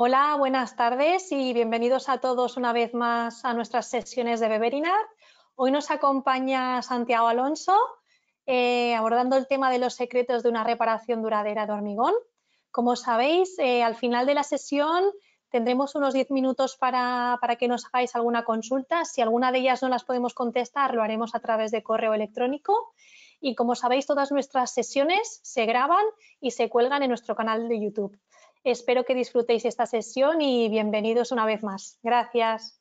Hola, buenas tardes y bienvenidos a todos una vez más a nuestras sesiones de Weberinar. Hoy nos acompaña Santiago Alonso abordando el tema de los secretos de una reparación duradera de hormigón. Como sabéis, al final de la sesión tendremos unos 10 minutos para que nos hagáis alguna consulta. Si alguna de ellas no las podemos contestar, lo haremos a través de correo electrónico. Y como sabéis, todas nuestras sesiones se graban y se cuelgan en nuestro canal de YouTube. Espero que disfrutéis esta sesión y bienvenidos una vez más. Gracias.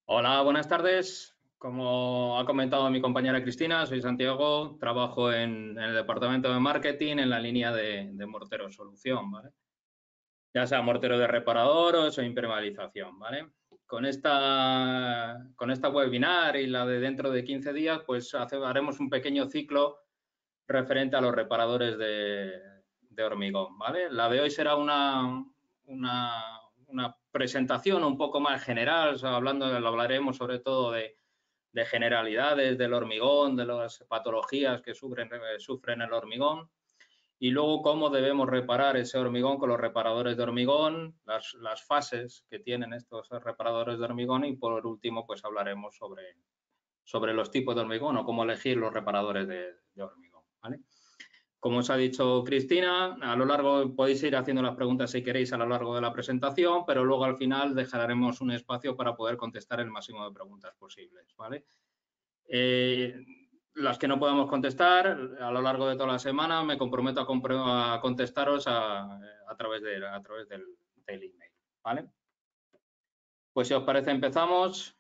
Hola, buenas tardes. Como ha comentado mi compañera Cristina, soy Santiago, trabajo en el departamento de marketing en la línea de mortero solución, ¿vale? Ya sea mortero de reparador o impermeabilización, ¿vale? Con esta webinar y la de dentro de 15 días, pues haremos un pequeño ciclo referente a los reparadores de hormigón, ¿vale? La de hoy será una presentación un poco más general, o sea, hablaremos sobre todo de generalidades del hormigón, de las patologías que sufren el hormigón y luego cómo debemos reparar ese hormigón con los reparadores de hormigón, las fases que tienen estos reparadores de hormigón y por último pues hablaremos sobre los tipos de hormigón o cómo elegir los reparadores de hormigón, ¿vale? Como os ha dicho Cristina, a lo largo podéis ir haciendo las preguntas si queréis a lo largo de la presentación, pero luego al final dejaremos un espacio para poder contestar el máximo de preguntas posibles, ¿vale? Las que no podamos contestar a lo largo de toda la semana me comprometo a contestaros a través del email, ¿vale? Pues si os parece empezamos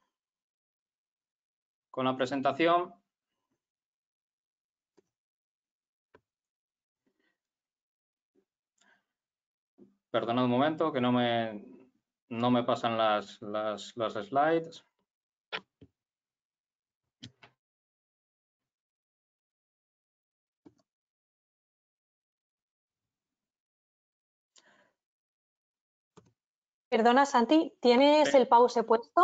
con la presentación. Perdonad un momento que no me pasan las slides. Perdona, Santi, ¿tienes el pause puesto?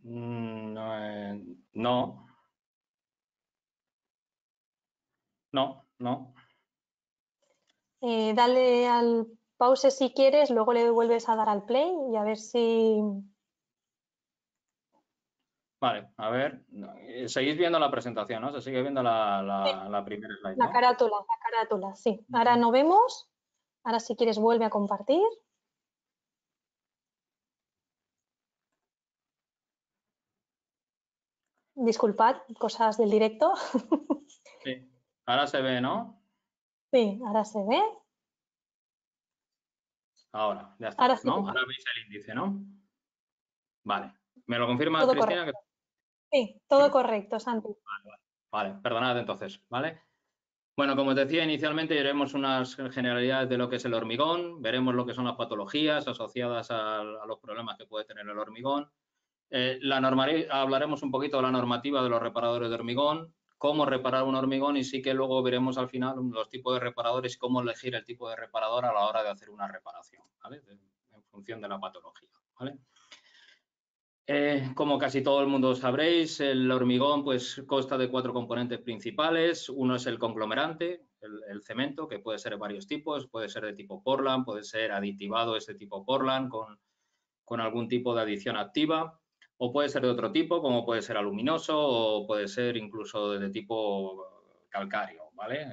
No. Dale al pause si quieres, luego le vuelves a dar al play y a ver si... Vale, a ver, seguís viendo la presentación, ¿no? Se sigue viendo la primera slide, La ¿no? carátula, sí. Ahora no vemos. Ahora si quieres vuelve a compartir. Disculpad, cosas del directo. Sí, ahora se ve, ¿no? Sí, ahora se ve. Ahora, ya Ahora estamos, sí. ¿no? Ahora veis el índice, ¿no? Vale. ¿Me lo confirma Todo Cristina? correcto. Sí, todo correcto, Santi. Vale, perdonad entonces, ¿vale? Bueno, como os decía inicialmente, veremos unas generalidades de lo que es el hormigón, veremos lo que son las patologías asociadas a los problemas que puede tener el hormigón. Hablaremos un poquito de la normativa de los reparadores de hormigón, cómo reparar un hormigón y sí que luego veremos al final los tipos de reparadores y cómo elegir el tipo de reparador a la hora de hacer una reparación, ¿vale? En función de la patología, ¿vale? Como casi todo el mundo sabréis, el hormigón pues consta de 4 componentes principales. Uno es el conglomerante, el cemento, que puede ser de varios tipos, puede ser de tipo Portland, puede ser aditivado este tipo Portland con algún tipo de adición activa, o puede ser de otro tipo, como puede ser aluminoso o puede ser incluso de tipo calcáreo, ¿vale?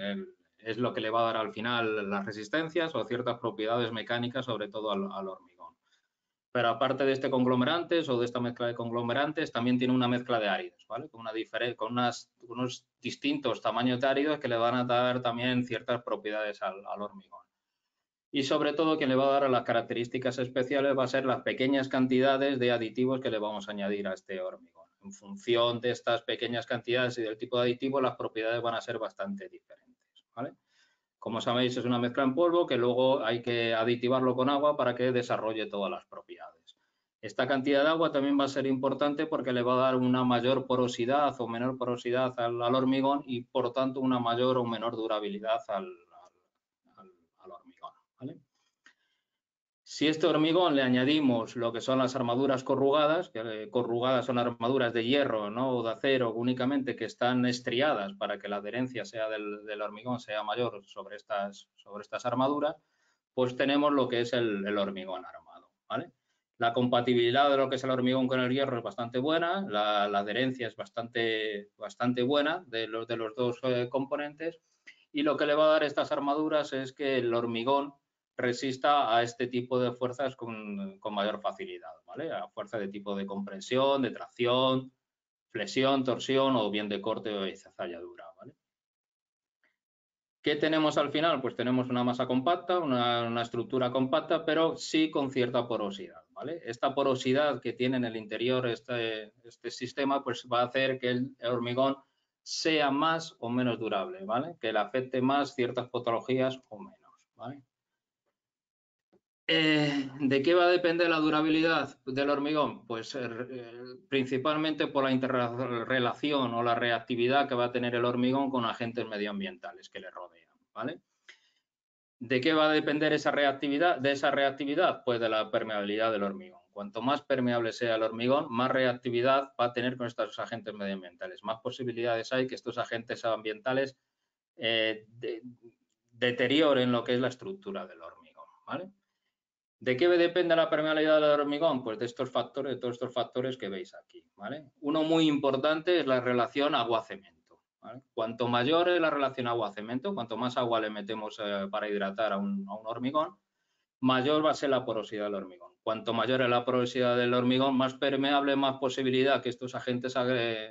Es lo que le va a dar al final las resistencias o ciertas propiedades mecánicas, sobre todo al hormigón. Pero aparte de este conglomerantes o de esta mezcla de conglomerantes, también tiene una mezcla de áridos, ¿vale? Con unos distintos tamaños de áridos que le van a dar también ciertas propiedades al hormigón. Y sobre todo, quien le va a dar a las características especiales va a ser las pequeñas cantidades de aditivos que le vamos a añadir a este hormigón. En función de estas pequeñas cantidades y del tipo de aditivo, las propiedades van a ser bastante diferentes, ¿vale? Como sabéis, es una mezcla en polvo que luego hay que aditivarlo con agua para que desarrolle todas las propiedades. Esta cantidad de agua también va a ser importante porque le va a dar una mayor porosidad o menor porosidad al hormigón y, por tanto, una mayor o menor durabilidad al hormigón, ¿vale? Si a este hormigón le añadimos lo que son las armaduras corrugadas, que corrugadas son armaduras de hierro, ¿no? O de acero únicamente, que están estriadas para que la adherencia sea del hormigón sea mayor sobre estas armaduras, pues tenemos lo que es el hormigón armado, ¿vale? La compatibilidad de lo que es el hormigón con el hierro es bastante buena, la adherencia es bastante buena de los dos componentes, y lo que le va a dar estas armaduras es que el hormigón resista a este tipo de fuerzas con mayor facilidad, ¿vale? A fuerza de tipo de compresión, de tracción, flexión, torsión o bien de corte o de cizalladura, ¿vale? ¿Qué tenemos al final? Pues tenemos una masa compacta, una estructura compacta, pero sí con cierta porosidad, ¿vale? Esta porosidad que tiene en el interior este sistema, pues va a hacer que el hormigón sea más o menos durable, ¿vale? Que le afecte más ciertas patologías o menos, ¿vale? ¿De qué va a depender la durabilidad del hormigón? Pues principalmente por la interrelación o la reactividad que va a tener el hormigón con agentes medioambientales que le rodean, ¿vale? ¿De qué va a depender esa reactividad? De esa reactividad, pues de la permeabilidad del hormigón. Cuanto más permeable sea el hormigón, más reactividad va a tener con estos agentes medioambientales. Más posibilidades hay que estos agentes ambientales deterioren lo que es la estructura del hormigón, ¿vale? ¿De qué depende la permeabilidad del hormigón? Pues de estos factores, de todos estos factores que veis aquí, ¿vale? Uno muy importante es la relación agua-cemento, ¿vale? Cuanto mayor es la relación agua-cemento, cuanto más agua le metemos para hidratar a un hormigón, mayor va a ser la porosidad del hormigón. Cuanto mayor es la porosidad del hormigón, más permeable, más posibilidad que estos agentes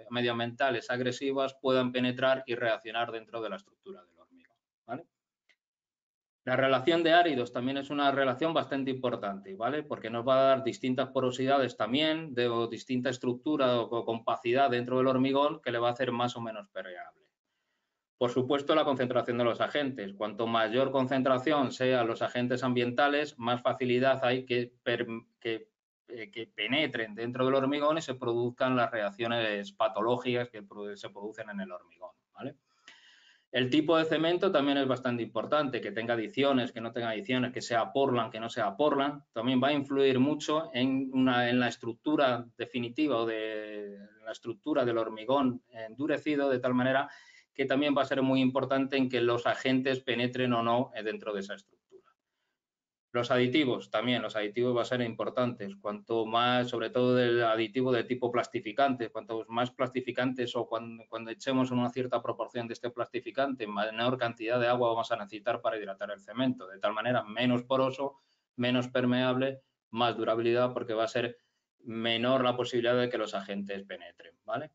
medioambientales agresivos puedan penetrar y reaccionar dentro de la estructura del hormigón, ¿vale? La relación de áridos también es una relación bastante importante, ¿vale? Porque nos va a dar distintas porosidades también, o distinta estructura o compacidad dentro del hormigón que le va a hacer más o menos permeable. Por supuesto, la concentración de los agentes. Cuanto mayor concentración sean los agentes ambientales, más facilidad hay que penetren dentro del hormigón y se produzcan las reacciones patológicas que se producen en el hormigón, ¿vale? El tipo de cemento también es bastante importante, que tenga adiciones, que no tenga adiciones, que sea Portland, que no sea Portland. También va a influir mucho en la estructura definitiva o de la estructura del hormigón endurecido, de tal manera que también va a ser muy importante en que los agentes penetren o no dentro de esa estructura. Los aditivos también, los aditivos van a ser importantes. Cuanto más, sobre todo el aditivo de tipo plastificante, cuanto más plastificantes o cuando echemos una cierta proporción de este plastificante, menor cantidad de agua vamos a necesitar para hidratar el cemento. De tal manera, menos poroso, menos permeable, más durabilidad, porque va a ser menor la posibilidad de que los agentes penetren, ¿vale?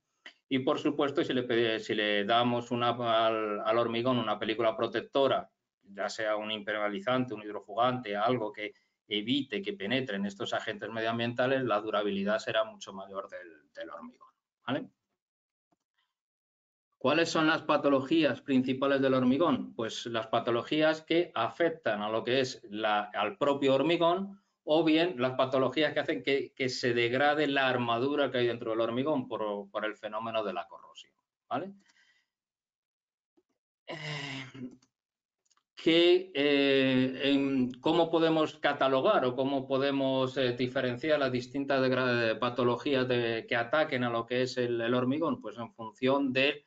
Y por supuesto, si le damos al hormigón una película protectora, ya sea un impermeabilizante, un hidrofugante, algo que evite que penetren estos agentes medioambientales, la durabilidad será mucho mayor del hormigón, ¿vale? ¿Cuáles son las patologías principales del hormigón? Pues las patologías que afectan a lo que es al propio hormigón, o bien las patologías que hacen que se degrade la armadura que hay dentro del hormigón por el fenómeno de la corrosión, ¿vale? ¿Cómo podemos catalogar o cómo podemos diferenciar las distintas patologías que ataquen a lo que es el hormigón? Pues en función del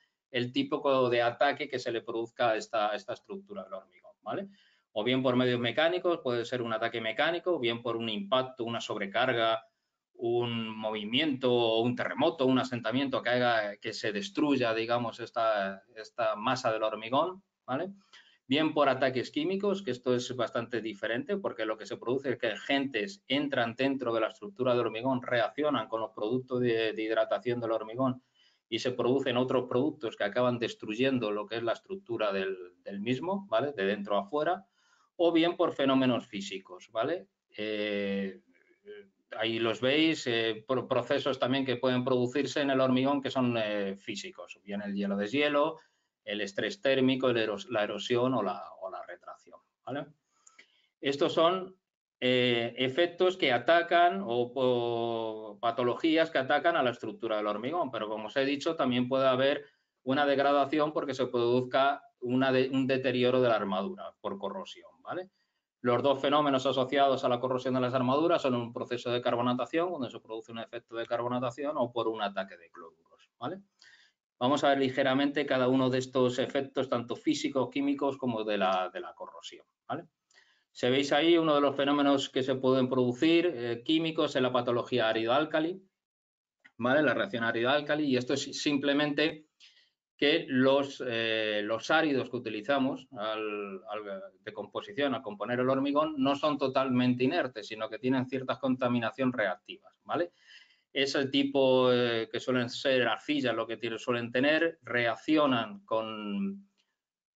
tipo de ataque que se le produzca a esta estructura del hormigón, ¿vale? O bien por medios mecánicos, puede ser un ataque mecánico, o bien por un impacto, una sobrecarga, un movimiento o un terremoto, un asentamiento que haga que se destruya, digamos, esta masa del hormigón, ¿vale? Bien por ataques químicos, que esto es bastante diferente, porque lo que se produce es que agentes entran dentro de la estructura del hormigón, reaccionan con los productos de hidratación del hormigón y se producen otros productos que acaban destruyendo lo que es la estructura del mismo, ¿vale? De dentro a fuera, o bien por fenómenos físicos, ¿vale? Ahí los veis, por procesos también que pueden producirse en el hormigón que son físicos, bien el hielo deshielo, el estrés térmico, la erosión o la retracción, ¿vale? Estos son efectos que atacan o patologías que atacan a la estructura del hormigón, pero como os he dicho, también puede haber una degradación porque se produzca un deterioro de la armadura por corrosión, ¿vale? Los dos fenómenos asociados a la corrosión de las armaduras son un proceso de carbonatación, donde se produce un efecto de carbonatación, o por un ataque de cloruros, ¿vale? Vamos a ver ligeramente cada uno de estos efectos, tanto físicos, químicos, como de la corrosión, ¿vale? Si veis ahí, uno de los fenómenos que se pueden producir químicos es la patología árido-álcali, ¿vale? La reacción árido-álcali, y esto es simplemente que los áridos que utilizamos de composición al componer el hormigón no son totalmente inertes, sino que tienen ciertas contaminación reactivas, ¿vale? Ese tipo que suelen ser arcillas, lo que suelen tener, reaccionan con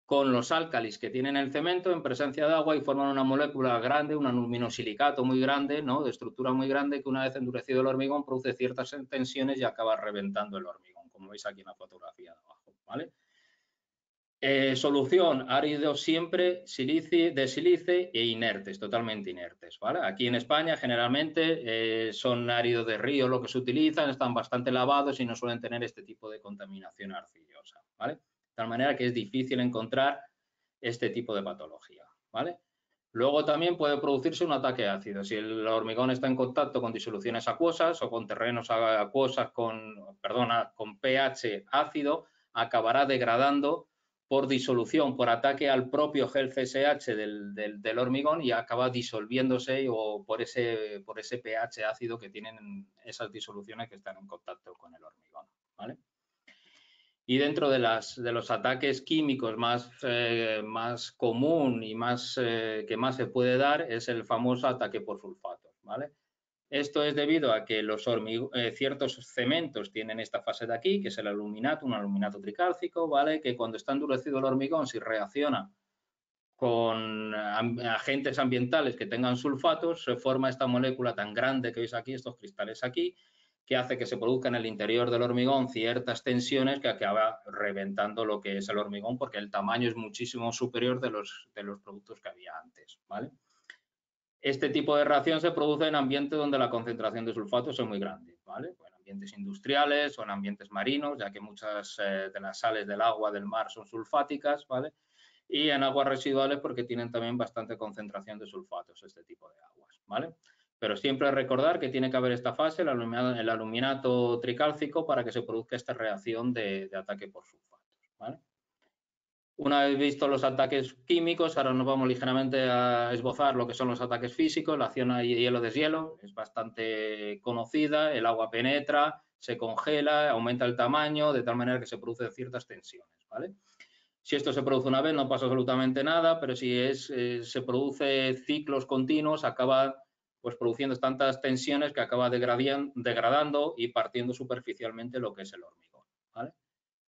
los álcalis que tienen el cemento en presencia de agua y forman una molécula grande, un aluminosilicato muy grande, ¿no? De estructura muy grande, que una vez endurecido el hormigón produce ciertas tensiones y acaba reventando el hormigón, como veis aquí en la fotografía de abajo, ¿vale? Solución, áridos siempre de sílice e inertes, totalmente inertes, ¿vale? Aquí en España generalmente son áridos de río lo que se utilizan, están bastante lavados y no suelen tener este tipo de contaminación arcillosa, ¿vale? De tal manera que es difícil encontrar este tipo de patología, ¿vale? Luego también puede producirse un ataque ácido. Si el hormigón está en contacto con disoluciones acuosas o con terrenos acuosas con pH ácido, acabará degradando por disolución, por ataque al propio gel CSH del hormigón y acaba disolviéndose o por ese pH ácido que tienen esas disoluciones que están en contacto con el hormigón, ¿vale? Y dentro de los ataques químicos más común y que más se puede dar es el famoso ataque por sulfatos, ¿vale? Esto es debido a que ciertos cementos tienen esta fase de aquí, que es el aluminato, un aluminato tricálcico, ¿vale? Que cuando está endurecido el hormigón, si reacciona con agentes ambientales que tengan sulfatos, se forma esta molécula tan grande que veis aquí, estos cristales aquí, que hace que se produzca en el interior del hormigón ciertas tensiones que acaba reventando lo que es el hormigón, porque el tamaño es muchísimo superior de los productos que había antes, ¿vale? Este tipo de reacción se produce en ambientes donde la concentración de sulfatos es muy grande, ¿vale? En ambientes industriales o en ambientes marinos, ya que muchas de las sales del agua del mar son sulfáticas, ¿vale? Y en aguas residuales porque tienen también bastante concentración de sulfatos, este tipo de aguas, ¿vale? Pero siempre recordar que tiene que haber esta fase, el aluminato tricálcico, para que se produzca esta reacción de ataque por sulfatos, ¿vale? Una vez visto los ataques químicos, ahora nos vamos ligeramente a esbozar lo que son los ataques físicos. La acción a hielo-deshielo es bastante conocida, el agua penetra, se congela, aumenta el tamaño, de tal manera que se producen ciertas tensiones, ¿vale? Si esto se produce una vez no pasa absolutamente nada, pero si se produce ciclos continuos, acaba pues produciendo tantas tensiones que acaba degradando y partiendo superficialmente lo que es el hormigón, ¿vale?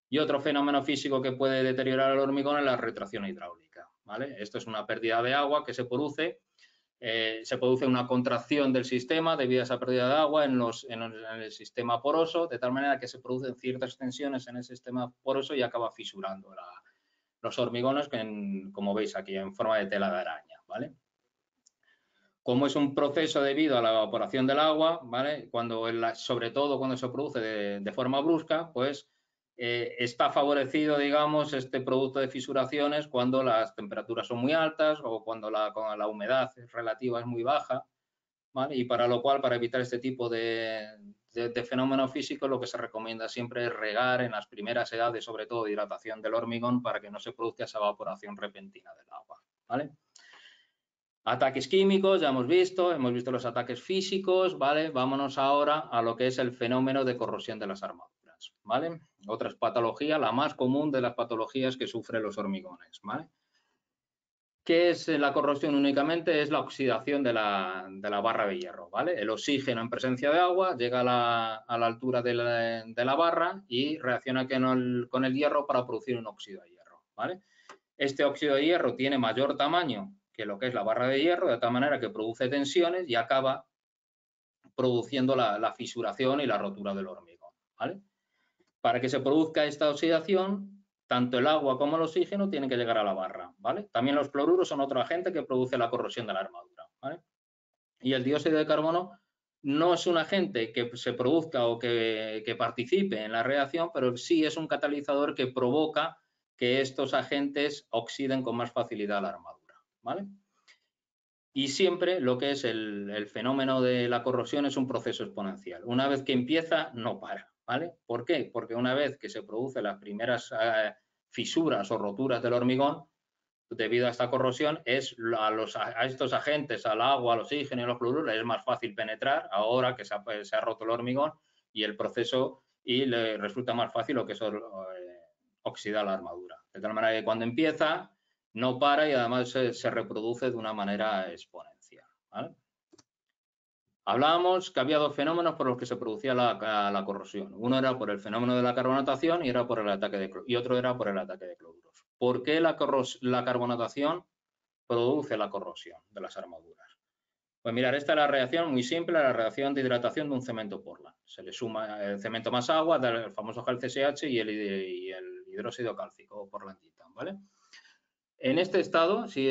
Y otro fenómeno físico que puede deteriorar el hormigón es la retracción hidráulica, ¿vale? Esto es una pérdida de agua que se produce una contracción del sistema debido a esa pérdida de agua en el sistema poroso, de tal manera que se producen ciertas tensiones en el sistema poroso y acaba fisurando los hormigones, como veis aquí, en forma de tela de araña, ¿vale? Como es un proceso debido a la evaporación del agua, ¿vale? Sobre todo cuando se produce de forma brusca, pues está favorecido, digamos, este producto de fisuraciones cuando las temperaturas son muy altas o cuando la humedad relativa es muy baja, ¿vale? Y para lo cual, para evitar este tipo de fenómenos físicos, lo que se recomienda siempre es regar en las primeras edades, sobre todo de hidratación del hormigón, para que no se produzca esa evaporación repentina del agua, ¿vale? Ataques químicos, ya hemos visto los ataques físicos, ¿vale? Vámonos ahora a lo que es el fenómeno de corrosión de las armaduras, ¿vale? Otra patología, la más común de las patologías que sufren los hormigones, ¿vale? ¿Qué es la corrosión únicamente? Es la oxidación de la barra de hierro, ¿vale? El oxígeno en presencia de agua llega a la altura de la barra y reacciona con el hierro para producir un óxido de hierro, ¿vale? Este óxido de hierro tiene mayor tamaño que lo que es la barra de hierro, de tal manera que produce tensiones y acaba produciendo la fisuración y la rotura del hormigón, ¿vale? Para que se produzca esta oxidación, tanto el agua como el oxígeno tienen que llegar a la barra, ¿vale? También los cloruros son otro agente que produce la corrosión de la armadura, ¿vale? Y el dióxido de carbono no es un agente que se produzca o que participe en la reacción, pero sí es un catalizador que provoca que estos agentes oxiden con más facilidad la armadura, ¿vale? Y siempre lo que es el fenómeno de la corrosión es un proceso exponencial. Una vez que empieza, no para, ¿vale? ¿Por qué? Porque una vez que se producen las primeras fisuras o roturas del hormigón, debido a esta corrosión, es a estos agentes, al agua, al oxígeno y a los cloruros, es más fácil penetrar ahora que se ha roto el hormigón y el proceso, y le resulta más fácil lo que es oxidar la armadura. De tal manera que cuando empieza no para y además se reproduce de una manera exponencial, ¿vale? Hablábamos que había dos fenómenos por los que se producía la corrosión. Uno era por el fenómeno de la carbonatación y otro era por el ataque de cloruros. ¿Por qué la carbonatación produce la corrosión de las armaduras? Pues mirar, esta es la reacción muy simple, la reacción de hidratación de un cemento Portland. Se le suma el cemento más agua, el famoso CalCSH y el hidróxido cálcico o portlandita, ¿vale? En este estado, si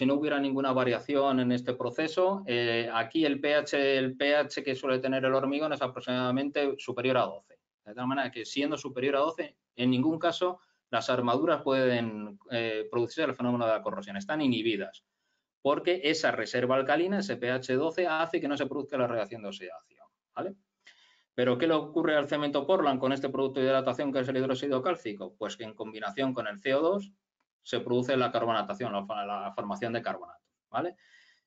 no hubiera ninguna variación en este proceso, aquí el pH que suele tener el hormigón es aproximadamente superior a 12. De tal manera que siendo superior a 12, en ningún caso las armaduras pueden producirse el fenómeno de la corrosión. Están inhibidas porque esa reserva alcalina, ese pH 12, hace que no se produzca la reacción de oxidación, ¿vale? Pero ¿qué le ocurre al cemento Portland con este producto de hidratación que es el hidróxido cálcico? Pues que en combinación con el CO2 se produce la carbonatación, la formación de carbonatos, ¿vale?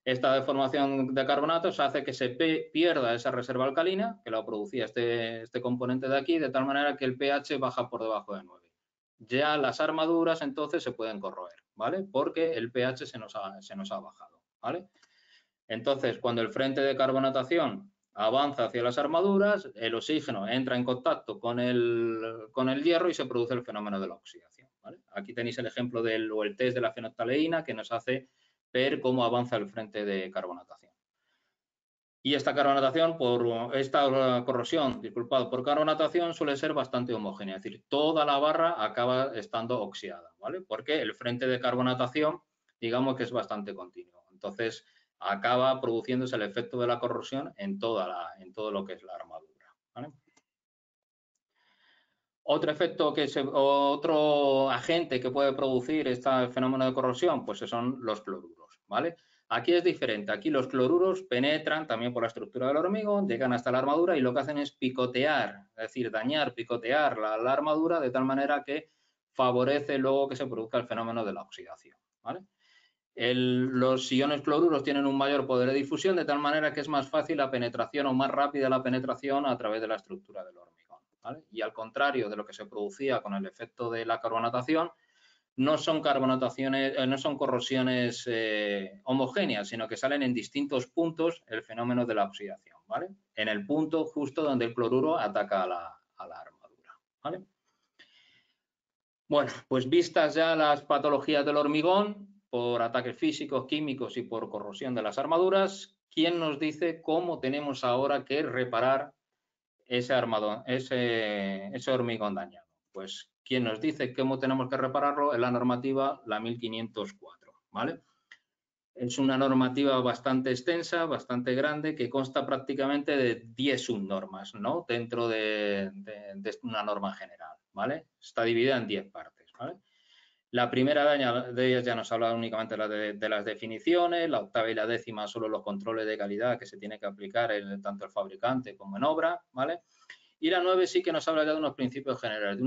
Esta deformación de carbonatos hace que se pierda esa reserva alcalina, que la producía este componente de aquí, de tal manera que el pH baja por debajo de 9. Ya las armaduras entonces se pueden corroer, ¿vale? Porque el pH se nos ha bajado, ¿vale? Entonces, cuando el frente de carbonatación avanza hacia las armaduras, el oxígeno entra en contacto con el hierro y se produce el fenómeno de la oxidación, ¿vale? Aquí tenéis el ejemplo o el test de la fenolftaleína que nos hace ver cómo avanza el frente de carbonatación. Y esta corrosión, por carbonatación suele ser bastante homogénea, es decir, toda la barra acaba estando oxidada, ¿vale? Porque el frente de carbonatación, digamos que es bastante continuo. Entonces, acaba produciéndose el efecto de la corrosión en todo lo que es la armadura, ¿vale? Otro agente que puede producir este fenómeno de corrosión, pues son los cloruros, ¿vale? Aquí es diferente, aquí los cloruros penetran también por la estructura del hormigón, llegan hasta la armadura y lo que hacen es picotear, es decir, picotear la armadura de tal manera que favorece luego que se produzca el fenómeno de la oxidación, ¿vale? Los iones cloruros tienen un mayor poder de difusión de tal manera que es más fácil la penetración o más rápida la penetración a través de la estructura del hormigón, ¿vale? Y al contrario de lo que se producía con el efecto de la carbonatación, no son corrosiones homogéneas, sino que salen en distintos puntos el fenómeno de la oxidación, ¿vale? En el punto justo donde el cloruro ataca a la armadura, ¿vale? Bueno, pues vistas ya las patologías del hormigón por ataques físicos, químicos y por corrosión de las armaduras, ¿quién nos dice cómo tenemos ahora que reparar ese hormigón dañado? Pues, ¿quién nos dice cómo tenemos que repararlo? En la normativa, la 1504, ¿vale? Es una normativa bastante extensa, bastante grande, que consta prácticamente de 10 subnormas, ¿no? Dentro de una norma general, ¿vale? Está dividida en 10 partes, ¿vale? La primera de ellas ya nos habla únicamente de las definiciones, la octava y la décima solo los controles de calidad que se tiene que aplicar tanto el fabricante como en obra, ¿vale? Y la 9 sí que nos habla ya de unos principios generales,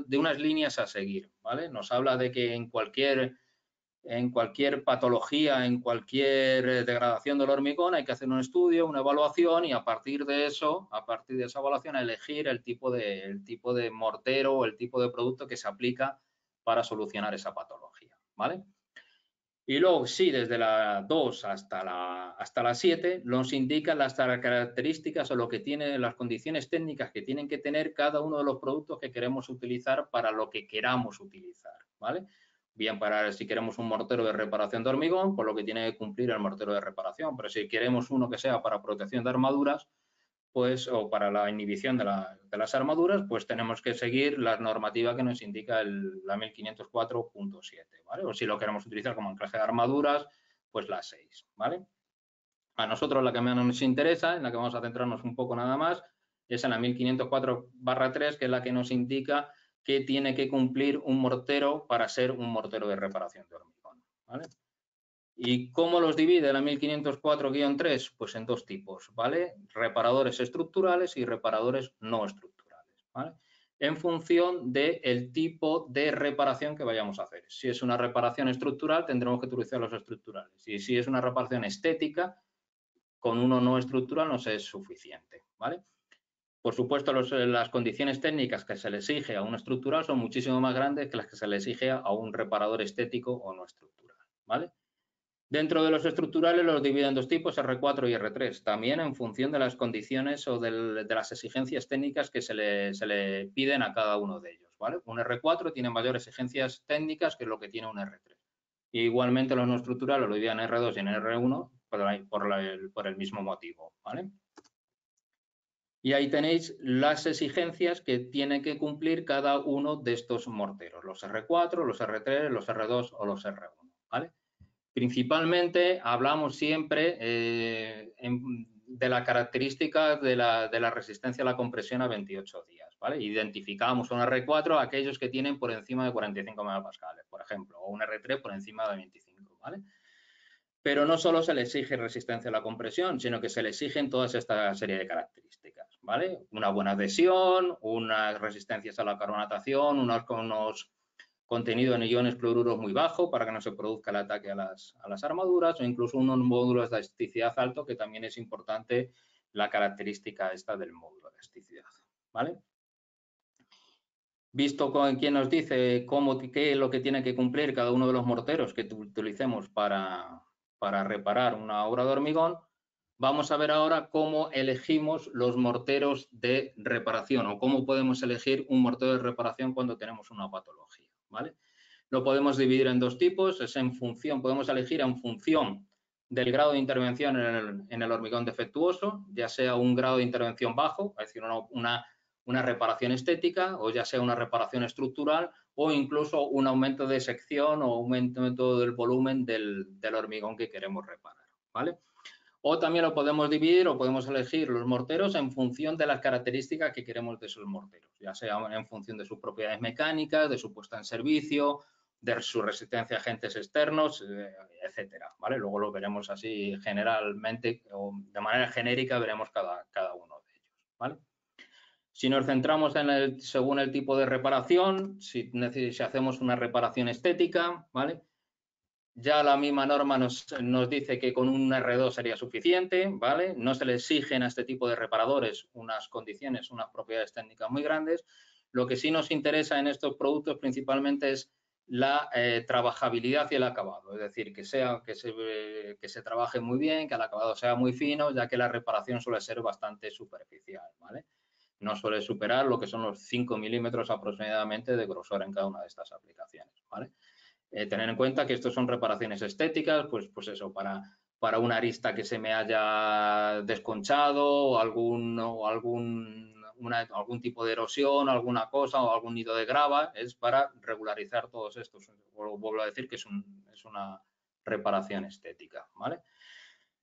de unas líneas a seguir, ¿vale? Nos habla de que en cualquier patología, en cualquier degradación del hormigón hay que hacer un estudio, una evaluación y a partir de eso, a partir de esa evaluación, elegir el tipo de mortero o el tipo de producto que se aplica para solucionar esa patología, ¿vale? Y luego, sí, desde la 2 hasta la 7 nos indican las características o lo que tiene, las condiciones técnicas que tienen que tener cada uno de los productos que queremos utilizar para lo que queramos utilizar, ¿vale? Bien, para si queremos un mortero de reparación de hormigón, por lo que tiene que cumplir el mortero de reparación, pero si queremos uno que sea para protección de armaduras, pues, o para la inhibición de las armaduras, pues tenemos que seguir la normativa que nos indica la 1504.7, ¿vale? O si lo queremos utilizar como anclaje de armaduras, pues la 6, ¿vale? A nosotros la que menos nos interesa, en la que vamos a centrarnos un poco nada más, es en la 1504/3, que es la que nos indica que tiene que cumplir un mortero para ser un mortero de reparación de hormigón, ¿vale? ¿Y cómo los divide la 1504-3? Pues en dos tipos, ¿vale? Reparadores estructurales y reparadores no estructurales, ¿vale? en función del tipo de reparación que vayamos a hacer. Si es una reparación estructural, tendremos que utilizar los estructurales. Y si es una reparación estética, con uno no estructural nos es suficiente, ¿vale? Por supuesto, las condiciones técnicas que se le exige a un estructural son muchísimo más grandes que las que se le exige a un reparador estético o no estructural, ¿vale? Dentro de los estructurales los dividen en dos tipos, R4 y R3, también en función de las condiciones o de las exigencias técnicas que se le piden a cada uno de ellos, ¿vale? Un R4 tiene mayores exigencias técnicas que lo que tiene un R3. Y igualmente los no estructurales lo dividen en R2 y en R1 por el mismo motivo, ¿vale? Y ahí tenéis las exigencias que tiene que cumplir cada uno de estos morteros, los R4, los R3, los R2 o los R1, ¿vale? Principalmente hablamos siempre de la característica de la resistencia a la compresión a 28 días, ¿vale? Identificamos un R4 aquellos que tienen por encima de 45 megapascales, por ejemplo, o un R3 por encima de 25, ¿vale? Pero no solo se le exige resistencia a la compresión, sino que se le exigen toda esta serie de características, ¿vale? Una buena adhesión, unas resistencias a la carbonatación, unos contenido en iones cloruros muy bajo para que no se produzca el ataque a las armaduras, o incluso unos módulos de elasticidad alto, que también es importante la característica esta del módulo de elasticidad, ¿vale? Visto con quién nos dice qué es lo que tiene que cumplir cada uno de los morteros que utilicemos para reparar una obra de hormigón, vamos a ver ahora cómo elegimos los morteros de reparación o cómo podemos elegir un mortero de reparación cuando tenemos una patología, ¿vale? Lo podemos dividir en dos tipos, podemos elegir en función del grado de intervención en el hormigón defectuoso, ya sea un grado de intervención bajo, es decir, una reparación estética, o ya sea una reparación estructural, o incluso un aumento de sección o aumento del volumen del hormigón que queremos reparar, ¿vale? O también lo podemos dividir o podemos elegir los morteros en función de las características que queremos de esos morteros, ya sea en función de sus propiedades mecánicas, de su puesta en servicio, de su resistencia a agentes externos, etcétera, ¿vale? Luego lo veremos así generalmente o de manera genérica, veremos cada uno de ellos, ¿vale? Si nos centramos según el tipo de reparación, si hacemos una reparación estética, ¿vale? Ya la misma norma nos dice que con un R2 sería suficiente, ¿vale? No se le exigen a este tipo de reparadores unas condiciones, unas propiedades técnicas muy grandes. Lo que sí nos interesa en estos productos principalmente es la trabajabilidad y el acabado, es decir, que se trabaje muy bien, que el acabado sea muy fino, ya que la reparación suele ser bastante superficial, ¿vale? No suele superar lo que son los 5 milímetros aproximadamente de grosor en cada una de estas aplicaciones, ¿vale? Tener en cuenta que estos son reparaciones estéticas, pues eso, para una arista que se me haya desconchado o algún tipo de erosión, alguna cosa o algún nido de grava, es para regularizar todos estos. Vuelvo a decir que es una reparación estética, ¿vale?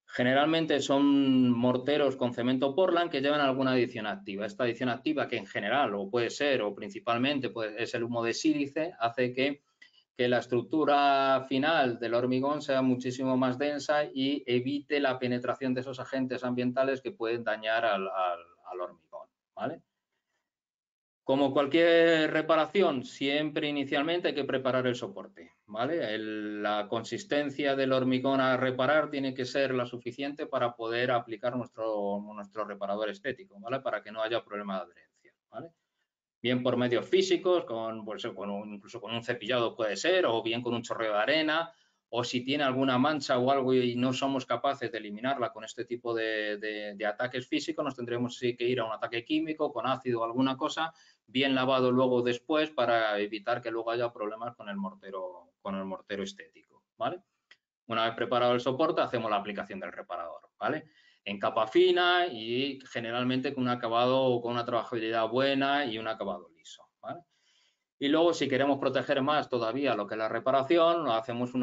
Generalmente son morteros con cemento Portland que llevan alguna adición activa. Esta adición activa, que en general o puede ser o principalmente es el humo de sílice, hace que la estructura final del hormigón sea muchísimo más densa y evite la penetración de esos agentes ambientales que pueden dañar al hormigón, ¿vale? Como cualquier reparación, siempre inicialmente hay que preparar el soporte, ¿vale? La consistencia del hormigón a reparar tiene que ser la suficiente para poder aplicar nuestro reparador estético, ¿vale? Para que no haya problema de adherencia, ¿vale? Bien por medios físicos, incluso con un cepillado puede ser, o bien con un chorreo de arena, o si tiene alguna mancha o algo y no somos capaces de eliminarla con este tipo de ataques físicos, nos tendremos que ir a un ataque químico con ácido o alguna cosa, bien lavado luego después para evitar que luego haya problemas con el mortero estético, ¿vale? Una vez preparado el soporte, hacemos la aplicación del reparador, ¿vale? En capa fina y generalmente con un acabado, con una trabajabilidad buena y un acabado liso, ¿vale? Y luego, si queremos proteger más todavía lo que es la reparación, hagamos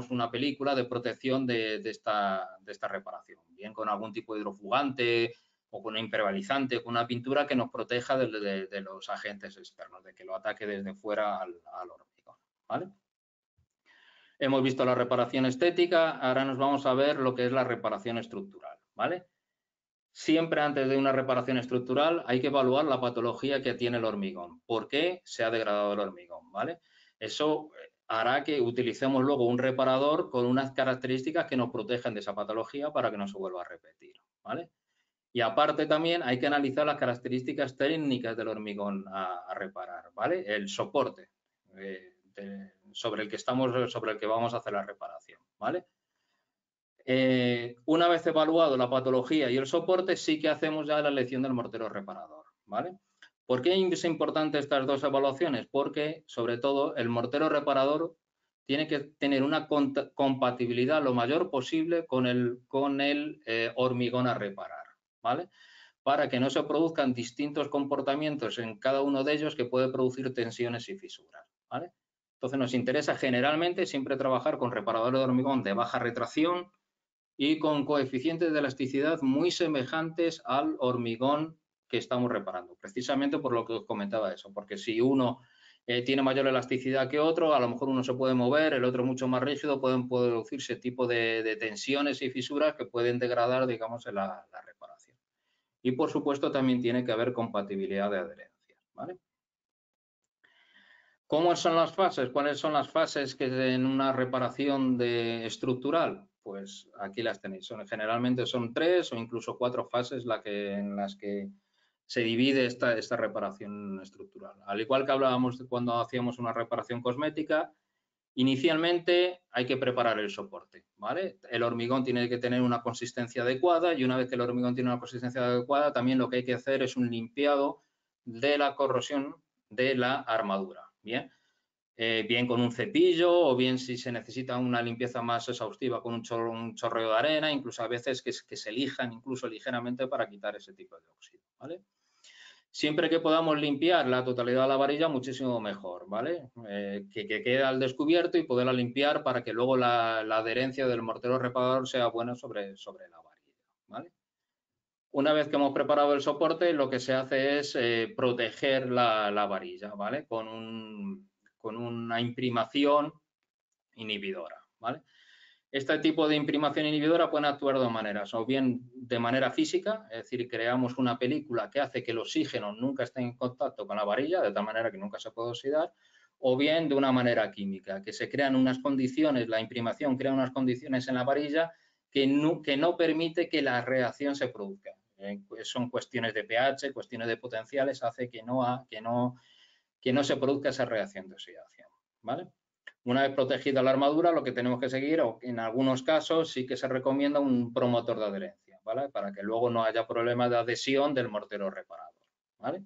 una película de protección de esta reparación, bien con algún tipo de hidrofugante o con un impermeabilizante, con una pintura que nos proteja de los agentes externos, de que lo ataque desde fuera al hormigón, ¿vale? Hemos visto la reparación estética, ahora nos vamos a ver lo que es la reparación estructural, ¿vale? siempre antes de una reparación estructural hay que evaluar la patología que tiene el hormigón. ¿Por qué se ha degradado el hormigón? ¿Vale? Eso hará que utilicemos luego un reparador con unas características que nos protejan de esa patología para que no se vuelva a repetir. ¿Vale? Y aparte también hay que analizar las características técnicas del hormigón a reparar, ¿vale? El soporte sobre el que vamos a hacer la reparación, ¿vale? Una vez evaluado la patología y el soporte, sí que hacemos ya la elección del mortero reparador, ¿vale? ¿Por qué es importante estas dos evaluaciones? Porque, sobre todo, el mortero reparador tiene que tener una compatibilidad lo mayor posible con el hormigón a reparar, ¿vale? Para que no se produzcan distintos comportamientos en cada uno de ellos que puede producir tensiones y fisuras, ¿vale? Entonces, nos interesa generalmente siempre trabajar con reparadores de hormigón de baja retracción y con coeficientes de elasticidad muy semejantes al hormigón que estamos reparando, precisamente por lo que os comentaba eso, porque si uno tiene mayor elasticidad que otro, a lo mejor uno se puede mover, el otro mucho más rígido, pueden producirse tipo de tensiones y fisuras que pueden degradar, digamos, la reparación. Y, por supuesto, también tiene que haber compatibilidad de adherencias, ¿vale? ¿Cómo son las fases? ¿Cuáles son las fases que en una reparación estructural? Pues aquí las tenéis. Generalmente son 3 o incluso 4 fases en las que se divide esta reparación estructural. Al igual que hablábamos cuando hacíamos una reparación cosmética, inicialmente hay que preparar el soporte, ¿vale? El hormigón tiene que tener una consistencia adecuada y una vez que el hormigón tiene una consistencia adecuada, también lo que hay que hacer es un limpiado de la corrosión de la armadura. Bien, bien con un cepillo o bien si se necesita una limpieza más exhaustiva con un chorreo de arena, incluso a veces que se lijan incluso ligeramente para quitar ese tipo de óxido, ¿vale? Siempre que podamos limpiar la totalidad de la varilla, muchísimo mejor, ¿vale? Que quede al descubierto y poderla limpiar para que luego la adherencia del mortero reparador sea buena sobre la varilla, ¿vale? Una vez que hemos preparado el soporte, lo que se hace es proteger la varilla, ¿vale? Con una imprimación inhibidora, ¿vale? Este tipo de imprimación inhibidora puede actuar de dos maneras, o bien de manera física, es decir, creamos una película que hace que el oxígeno nunca esté en contacto con la varilla, de tal manera que nunca se puede oxidar, o bien de una manera química, que se crean unas condiciones, la imprimación crea unas condiciones en la varilla que no permite que la reacción se produzca. Son cuestiones de pH, cuestiones de potenciales, hace que no se produzca esa reacción de oxidación, ¿vale? Una vez protegida la armadura, lo que tenemos que seguir, o en algunos casos sí que se recomienda un promotor de adherencia, ¿vale? Para que luego no haya problemas de adhesión del mortero reparador, ¿vale?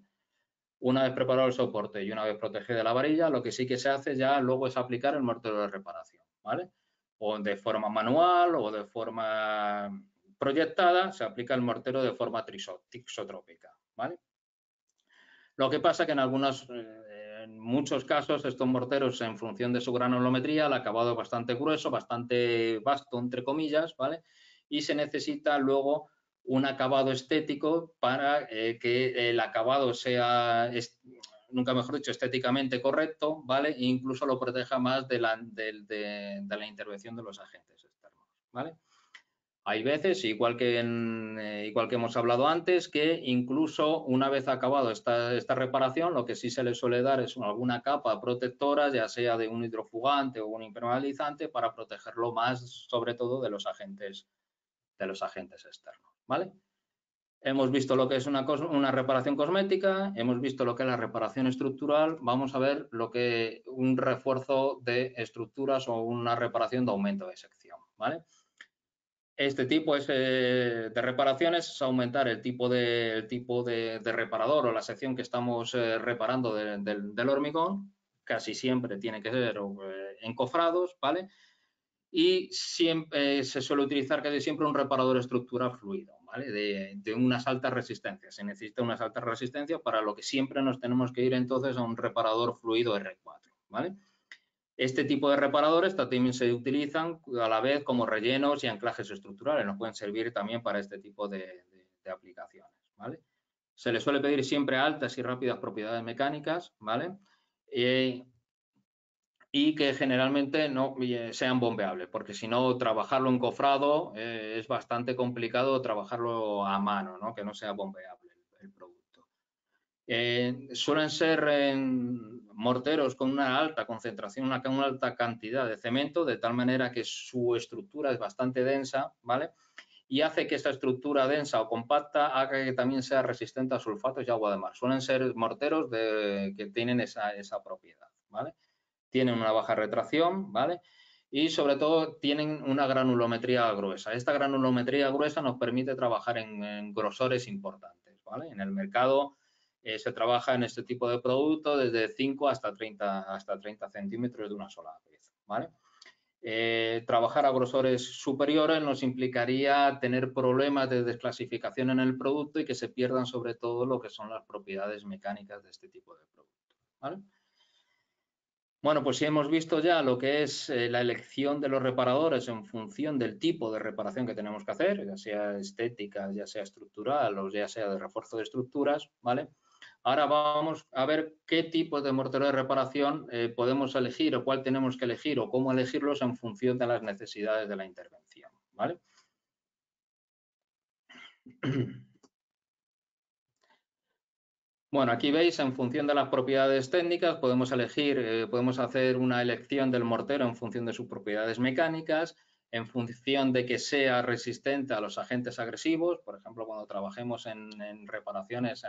Una vez preparado el soporte y una vez protegida la varilla, lo que sí que se hace ya luego es aplicar el mortero de reparación, ¿vale? O de forma manual o de forma proyectada, se aplica el mortero de forma tixotrópica, ¿vale? Lo que pasa que en muchos casos estos morteros, en función de su granulometría, el acabado es bastante grueso, bastante vasto, entre comillas, ¿vale? Y se necesita luego un acabado estético para que el acabado sea, nunca mejor dicho, estéticamente correcto, ¿vale? E incluso lo proteja más de la intervención de los agentes externos, ¿vale? Hay veces, igual que hemos hablado antes, que incluso una vez acabado esta reparación, lo que sí se le suele dar es alguna capa protectora, ya sea de un hidrofugante o un impermeabilizante, para protegerlo más, sobre todo, de los agentes externos, ¿vale? Hemos visto lo que es una reparación cosmética, hemos visto lo que es la reparación estructural, vamos a ver un refuerzo de estructuras o una reparación de aumento de sección, ¿vale? Este tipo de reparaciones es aumentar el tipo de reparador o la sección que estamos reparando del hormigón. Casi siempre tiene que ser encofrados, ¿vale? Y siempre se suele utilizar casi siempre un reparador estructural fluido, ¿vale? De unas altas resistencias. Se necesita unas altas resistencias, para lo que siempre nos tenemos que ir entonces a un reparador fluido R4, ¿vale? Este tipo de reparadores también se utilizan a la vez como rellenos y anclajes estructurales. Nos pueden servir también para este tipo de aplicaciones, ¿vale? Se le suele pedir siempre altas y rápidas propiedades mecánicas, ¿vale? y que generalmente no sean bombeables, porque si no, trabajarlo encofrado es bastante complicado trabajarlo a mano, ¿no? Que no sea bombeable el producto. Suelen ser morteros con una alta concentración, una alta cantidad de cemento, de tal manera que su estructura es bastante densa, ¿vale? Y hace que esta estructura densa o compacta haga que también sea resistente a sulfatos y agua de mar. Suelen ser morteros que tienen esa propiedad, ¿vale? Tienen una baja retracción, ¿vale? Y sobre todo tienen una granulometría gruesa. Esta granulometría gruesa nos permite trabajar en grosores importantes, ¿vale? En el mercado se trabaja en este tipo de producto desde 5 hasta 30 centímetros de una sola pieza, ¿vale? Trabajar a grosores superiores nos implicaría tener problemas de desclasificación en el producto y que se pierdan sobre todo lo que son las propiedades mecánicas de este tipo de producto, ¿vale? Bueno, pues si hemos visto ya lo que es la elección de los reparadores en función del tipo de reparación que tenemos que hacer, ya sea estética, ya sea estructural o ya sea de refuerzo de estructuras, ¿vale? Ahora vamos a ver qué tipo de mortero de reparación podemos elegir o cuál tenemos que elegir o cómo elegirlos en función de las necesidades de la intervención, ¿vale? Bueno, aquí veis, en función de las propiedades técnicas, podemos elegir, podemos hacer una elección del mortero en función de sus propiedades mecánicas, en función de que sea resistente a los agentes agresivos, por ejemplo, cuando trabajemos en reparaciones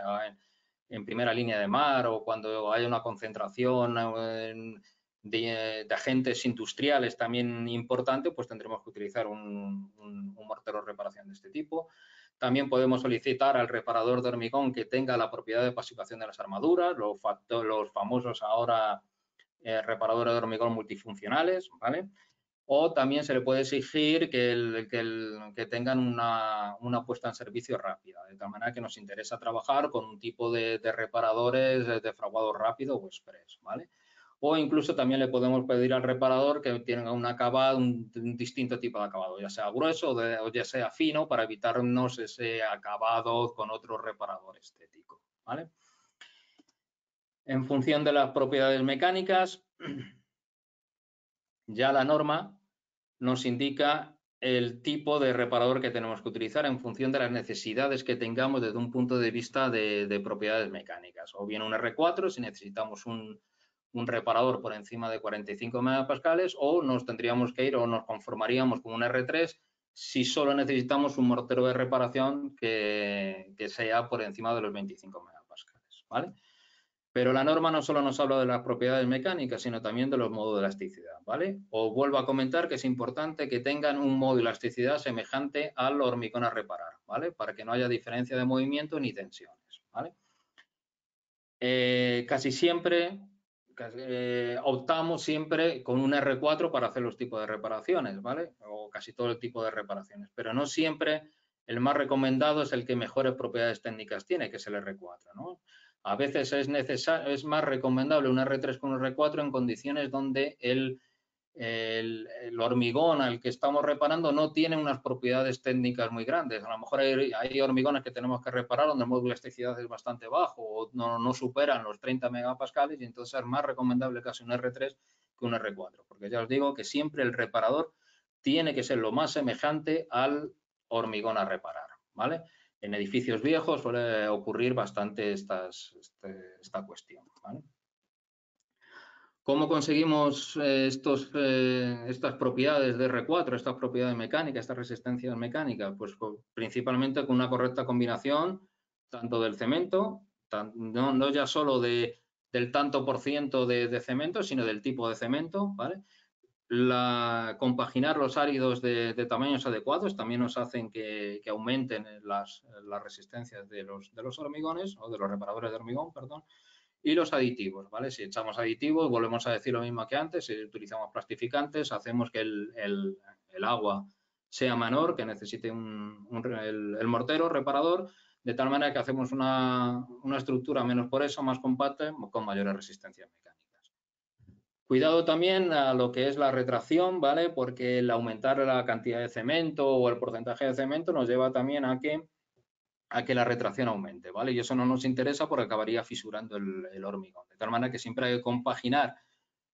en primera línea de mar o cuando haya una concentración de agentes industriales también importante, pues tendremos que utilizar un mortero de reparación de este tipo. También podemos solicitar al reparador de hormigón que tenga la propiedad de pasivación de las armaduras, los famosos ahora reparadores de hormigón multifuncionales, ¿vale? O también se le puede exigir que tengan una puesta en servicio rápida, de tal manera que nos interesa trabajar con un tipo de reparadores de fraguado rápido o express, ¿vale? O incluso también le podemos pedir al reparador que tenga un acabado, un distinto tipo de acabado, ya sea grueso o ya sea fino, para evitarnos ese acabado con otro reparador estético, ¿vale? En función de las propiedades mecánicas, ya la norma nos indica el tipo de reparador que tenemos que utilizar en función de las necesidades que tengamos desde un punto de vista de propiedades mecánicas. O bien un R4 si necesitamos un reparador por encima de 45 megapascales, o nos tendríamos que ir o nos conformaríamos con un R3 si solo necesitamos un mortero de reparación que sea por encima de los 25 megapascales, ¿vale? Pero la norma no solo nos habla de las propiedades mecánicas, sino también de los modos de elasticidad, ¿vale? Os vuelvo a comentar que es importante que tengan un modo de elasticidad semejante al hormigón a reparar, ¿vale? Para que no haya diferencia de movimiento ni tensiones, ¿vale? Casi siempre optamos siempre con un R4 para hacer los tipos de reparaciones, ¿vale? O casi todo el tipo de reparaciones, pero no siempre el más recomendado es el que mejores propiedades técnicas tiene, que es el R4, ¿no? A veces es más recomendable un R3 con un R4 en condiciones donde el hormigón al que estamos reparando no tiene unas propiedades técnicas muy grandes. A lo mejor hay hormigones que tenemos que reparar donde el módulo de elasticidad es bastante bajo o no superan los 30 megapascales, y entonces es más recomendable casi un R3 que un R4, porque ya os digo que siempre el reparador tiene que ser lo más semejante al hormigón a reparar, ¿vale? En edificios viejos suele ocurrir bastante esta cuestión, ¿vale? ¿Cómo conseguimos estas propiedades de R4, estas propiedades mecánicas, estas resistencias mecánicas? Pues principalmente con una correcta combinación tanto del cemento, no ya solo del tanto por ciento de cemento, sino del tipo de cemento, ¿vale? Compaginar los áridos de tamaños adecuados también nos hacen que aumenten las resistencias de los hormigones o de los reparadores de hormigón, perdón. Y los aditivos, ¿vale? Si echamos aditivos, volvemos a decir lo mismo que antes, si utilizamos plastificantes, hacemos que el agua sea menor, que necesite el mortero reparador, de tal manera que hacemos una estructura menos porosa, más compacta, con mayores resistencias mecánicas. Cuidado también a lo que es la retracción, ¿vale? Porque el aumentar la cantidad de cemento o el porcentaje de cemento nos lleva también a que la retracción aumente, ¿vale? Y eso no nos interesa porque acabaría fisurando el hormigón. De tal manera que siempre hay que compaginar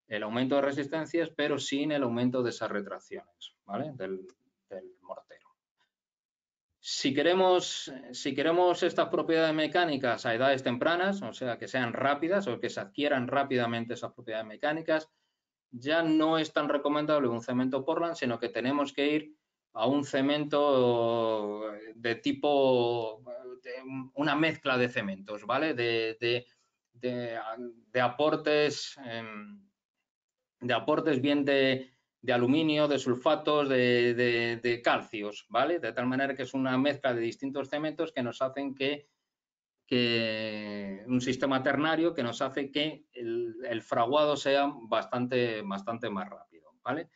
el aumento de resistencias, pero sin el aumento de esas retracciones, ¿vale? Del mortero. Si queremos estas propiedades mecánicas a edades tempranas, o sea, que sean rápidas o que se adquieran rápidamente esas propiedades mecánicas, ya no es tan recomendable un cemento Portland, sino que tenemos que ir a un cemento de tipo, una mezcla de cementos, ¿vale? De aportes bien de aluminio, de sulfatos, de calcios, ¿vale? De tal manera que es una mezcla de distintos cementos que nos hacen que un sistema ternario que nos hace que el fraguado sea bastante más rápido, ¿vale?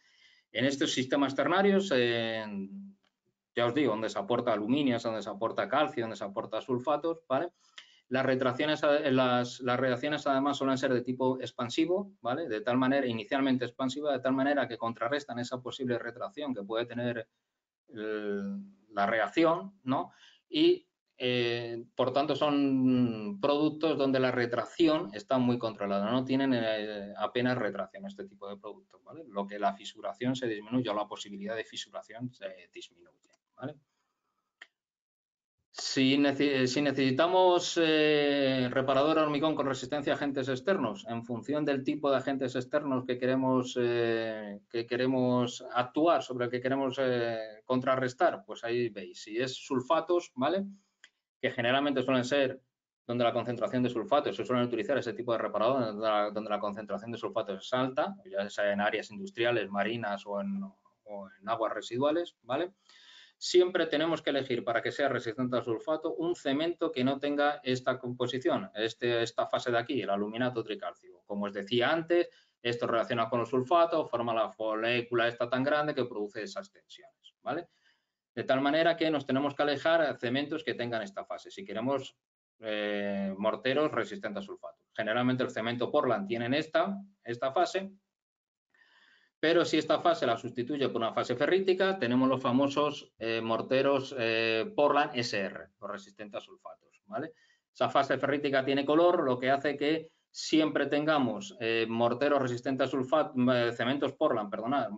En estos sistemas ternarios, ya os digo, donde se aporta aluminio, donde se aporta calcio, donde se aporta sulfatos, ¿vale? Las retracciones, las reacciones además suelen ser de tipo expansivo, ¿vale? De tal manera, inicialmente expansiva, de tal manera que contrarrestan esa posible retracción que puede tener la reacción, ¿no? Y por tanto son productos donde la retracción está muy controlada, no tienen apenas retracción este tipo de productos, ¿vale? Lo que la fisuración se disminuye o la posibilidad de fisuración se disminuye, ¿vale? Si necesitamos reparador de hormigón con resistencia a agentes externos, en función del tipo de agentes externos que queremos actuar, sobre el que queremos contrarrestar, pues ahí veis. Si es sulfatos, ¿vale? Que generalmente suelen ser donde la concentración de sulfatos, se suelen utilizar ese tipo de reparador donde la concentración de sulfatos es alta, ya sea en áreas industriales, marinas o en aguas residuales, ¿vale? Siempre tenemos que elegir, para que sea resistente al sulfato, un cemento que no tenga esta composición, esta fase de aquí, el aluminato tricálcico. Como os decía antes, esto reacciona con los sulfatos, forma la molécula esta tan grande que produce esas tensiones, ¿vale? De tal manera que nos tenemos que alejar a cementos que tengan esta fase, si queremos morteros resistentes a sulfato. Generalmente el cemento Portland tiene esta fase, pero si esta fase la sustituye por una fase ferrítica, tenemos los famosos morteros Portland SR, los resistentes a sulfatos, ¿vale? Esa fase ferrítica tiene color, lo que hace que siempre tengamos morteros resistentes a sulfato, cementos Portland, perdonad,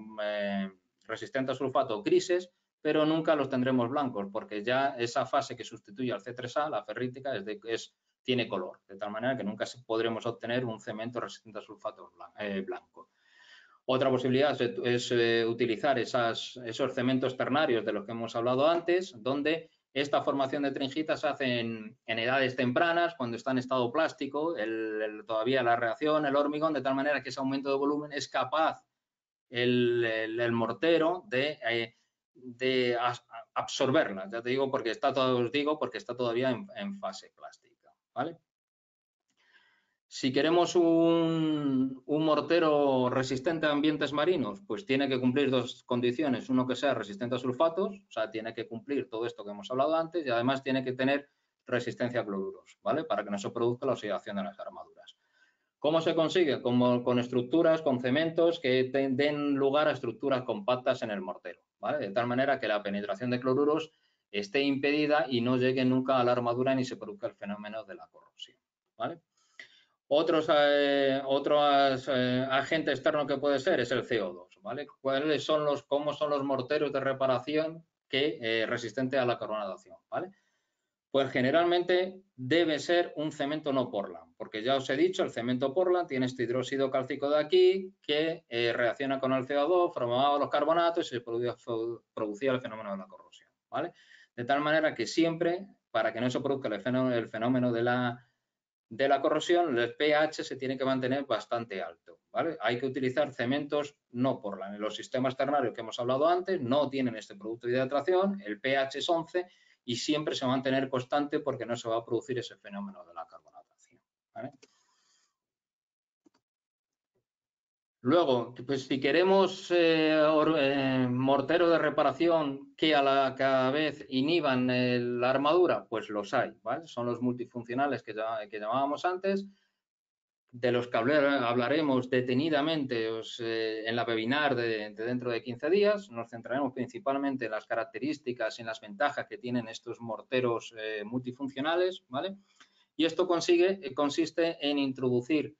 resistentes a sulfato grises, pero nunca los tendremos blancos, porque ya esa fase que sustituye al C3A, la ferrítica, tiene color, de tal manera que nunca podremos obtener un cemento resistente a sulfato blanco. Otra posibilidad es utilizar esos cementos ternarios de los que hemos hablado antes, donde esta formación de tringita se hace en edades tempranas, cuando está en estado plástico, todavía la reacción, el hormigón, de tal manera que ese aumento de volumen es capaz el mortero de absorberla. Ya te digo porque está todavía en fase plástica, ¿vale? Si queremos un mortero resistente a ambientes marinos, pues tiene que cumplir dos condiciones. Uno, que sea resistente a sulfatos, o sea, tiene que cumplir todo esto que hemos hablado antes, y además tiene que tener resistencia a cloruros, ¿vale? Para que no se produzca la oxidación de las armaduras. ¿Cómo se consigue? Con estructuras, con cementos que den lugar a estructuras compactas en el mortero, ¿vale? De tal manera que la penetración de cloruros esté impedida y no llegue nunca a la armadura ni se produzca el fenómeno de la corrosión, ¿vale? Otro agente externo que puede ser es el CO2, ¿vale? ¿Cómo son los morteros de reparación resistente a la carbonatación, ¿vale? Pues generalmente debe ser un cemento no Portland, porque ya os he dicho, el cemento Portland tiene este hidróxido cálcico de aquí que reacciona con el CO2, formaba los carbonatos y se producía el fenómeno de la corrosión, ¿vale? De tal manera que siempre, para que no se produzca el fenómeno de la corrosión, el pH se tiene que mantener bastante alto, ¿vale? Hay que utilizar cementos no Portland. En los sistemas ternarios que hemos hablado antes no tienen este producto de hidratación, el pH es 11 y siempre se va a mantener constante porque no se va a producir ese fenómeno de la carbonatación, ¿vale? Luego, pues si queremos morteros de reparación que cada vez inhiban la armadura, pues los hay, ¿vale? Son los multifuncionales que llamábamos antes, de los que hablaremos detenidamente en la webinar de dentro de 15 días. Nos centraremos principalmente en las características y en las ventajas que tienen estos morteros multifuncionales, ¿vale? Y esto consiste en introducir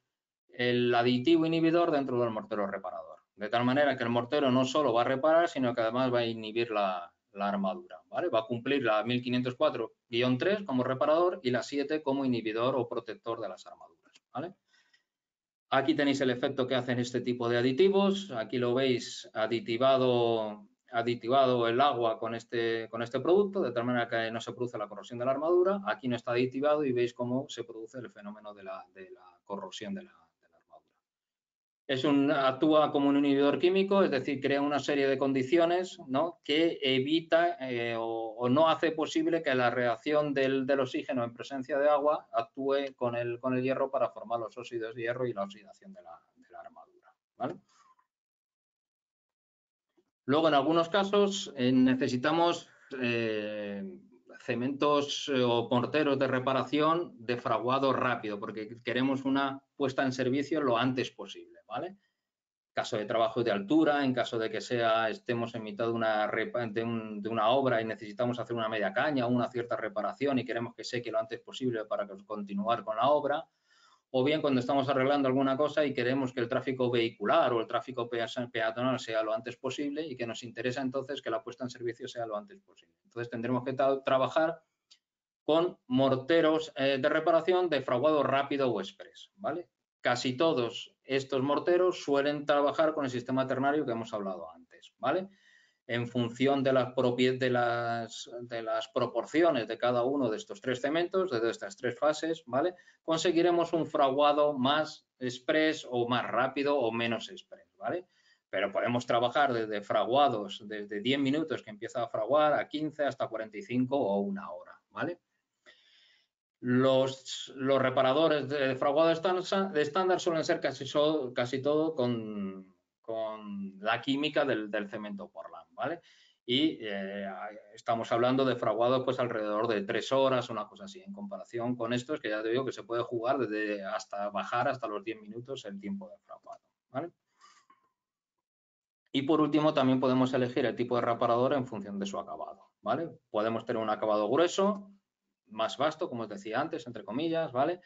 el aditivo inhibidor dentro del mortero reparador. De tal manera que el mortero no solo va a reparar, sino que además va a inhibir la armadura, ¿vale? Va a cumplir la 1504-3 como reparador y la 7 como inhibidor o protector de las armaduras, ¿vale? Aquí tenéis el efecto que hacen este tipo de aditivos. Aquí lo veis aditivado el agua con este producto, de tal manera que no se produce la corrosión de la armadura. Aquí no está aditivado y veis cómo se produce el fenómeno de la corrosión de la armadura. Actúa como un inhibidor químico, es decir, crea una serie de condiciones, ¿no?, que evita o no hace posible que la reacción del oxígeno en presencia de agua actúe con el hierro para formar los óxidos de hierro y la oxidación de la armadura, ¿vale? Luego, en algunos casos, necesitamos cementos o morteros de reparación de fraguado rápido, porque queremos una puesta en servicio lo antes posible, ¿vale? En caso de trabajos de altura, en caso de que estemos en mitad de una obra y necesitamos hacer una media caña o una cierta reparación y queremos que seque lo antes posible para continuar con la obra, o bien cuando estamos arreglando alguna cosa y queremos que el tráfico vehicular o el tráfico peatonal sea lo antes posible y que nos interesa entonces que la puesta en servicio sea lo antes posible. Entonces tendremos que trabajar con morteros de reparación de fraguado rápido o express, ¿vale? Casi todos estos morteros suelen trabajar con el sistema ternario que hemos hablado antes, ¿vale? En función de las proporciones de cada uno de estos tres cementos, de estas tres fases, ¿vale?, conseguiremos un fraguado más express o más rápido o menos express, ¿vale? Pero podemos trabajar desde fraguados desde 10 minutos que empieza a fraguar a 15 hasta 45 o una hora, ¿vale? Los reparadores de fraguado estándar suelen ser casi todo con la química del cemento Portland, ¿vale? Y estamos hablando de fraguado pues alrededor de 3 horas, una cosa así, en comparación con estos que ya te digo que se puede jugar hasta bajar hasta los 10 minutos el tiempo de fraguado, ¿vale? Y por último también podemos elegir el tipo de reparador en función de su acabado, ¿vale? Podemos tener un acabado grueso, más vasto, como os decía antes, entre comillas, ¿vale?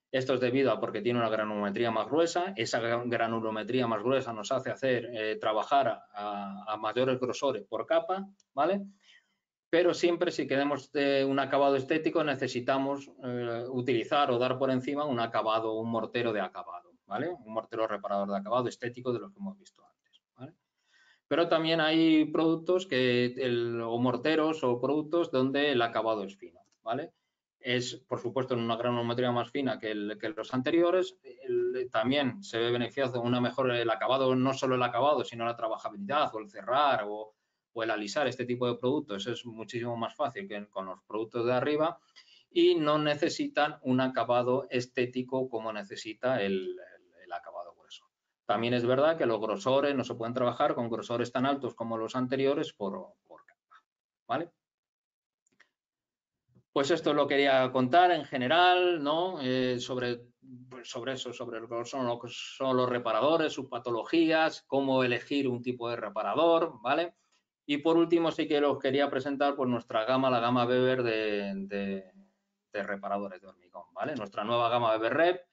Esto es debido a porque tiene una granulometría más gruesa. Esa granulometría más gruesa nos hace trabajar a mayores grosores por capa, ¿vale? Pero siempre si queremos un acabado estético necesitamos utilizar o dar por encima un mortero de acabado, ¿vale? Un mortero reparador de acabado estético de los que hemos visto antes, ¿vale? Pero también hay productos o morteros o productos donde el acabado es fino, ¿vale? Es, por supuesto, en una granulometría más fina que los anteriores. También se ve beneficiado de una mejor el acabado, no solo el acabado, sino la trabajabilidad o el cerrar o el alisar este tipo de productos. Es muchísimo más fácil que con los productos de arriba y no necesitan un acabado estético como necesita el acabado grueso. También es verdad que los grosores no se pueden trabajar con grosores tan altos como los anteriores por capa, ¿vale? Pues esto lo quería contar en general, ¿no? Sobre eso, sobre lo que son los reparadores, sus patologías, cómo elegir un tipo de reparador, ¿vale? Y por último sí que os quería presentar pues nuestra gama, la gama Weber de reparadores de hormigón, ¿vale? Nuestra nueva gama Weber Rep,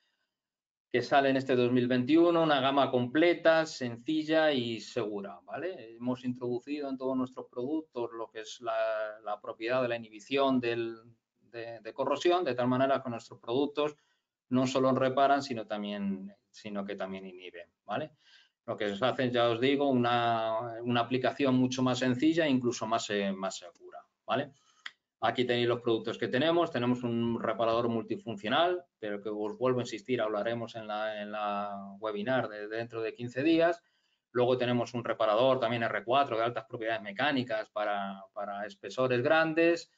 que sale en este 2021, una gama completa, sencilla y segura, ¿vale? Hemos introducido en todos nuestros productos lo que es la propiedad de la inhibición de corrosión, de tal manera que nuestros productos no solo reparan, sino que también inhiben, ¿vale? Lo que hacen, ya os digo, una aplicación mucho más sencilla e incluso más segura, ¿vale? Aquí tenéis los productos que tenemos. Tenemos un reparador multifuncional, pero que os vuelvo a insistir, hablaremos en la webinar dentro de 15 días. Luego tenemos un reparador también R4 de altas propiedades mecánicas para espesores grandes,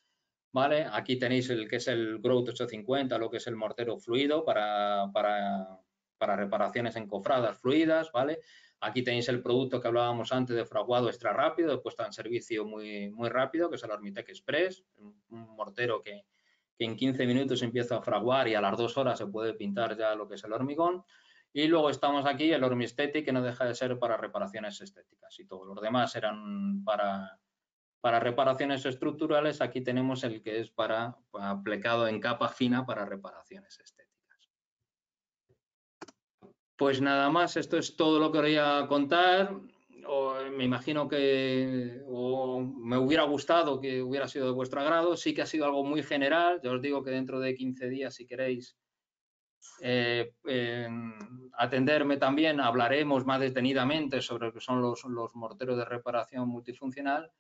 ¿vale? Aquí tenéis el que es el Grout 850, lo que es el mortero fluido para reparaciones encofradas fluidas, ¿vale? Aquí tenéis el producto que hablábamos antes de fraguado extra rápido, de puesta en servicio muy rápido, que es el Ormitec Express, un mortero que en 15 minutos empieza a fraguar y a las 2 horas se puede pintar ya lo que es el hormigón. Y luego estamos aquí el Ormiesthetic, que no deja de ser para reparaciones estéticas. Y todos los demás eran para reparaciones estructurales. Aquí tenemos el que es para aplicado en capa fina para reparaciones estéticas. Pues nada más, esto es todo lo que quería contar. Me imagino que me hubiera gustado que hubiera sido de vuestro agrado. Sí que ha sido algo muy general. Ya os digo que dentro de 15 días, si queréis atenderme también, hablaremos más detenidamente sobre lo que son los morteros de reparación multifuncional.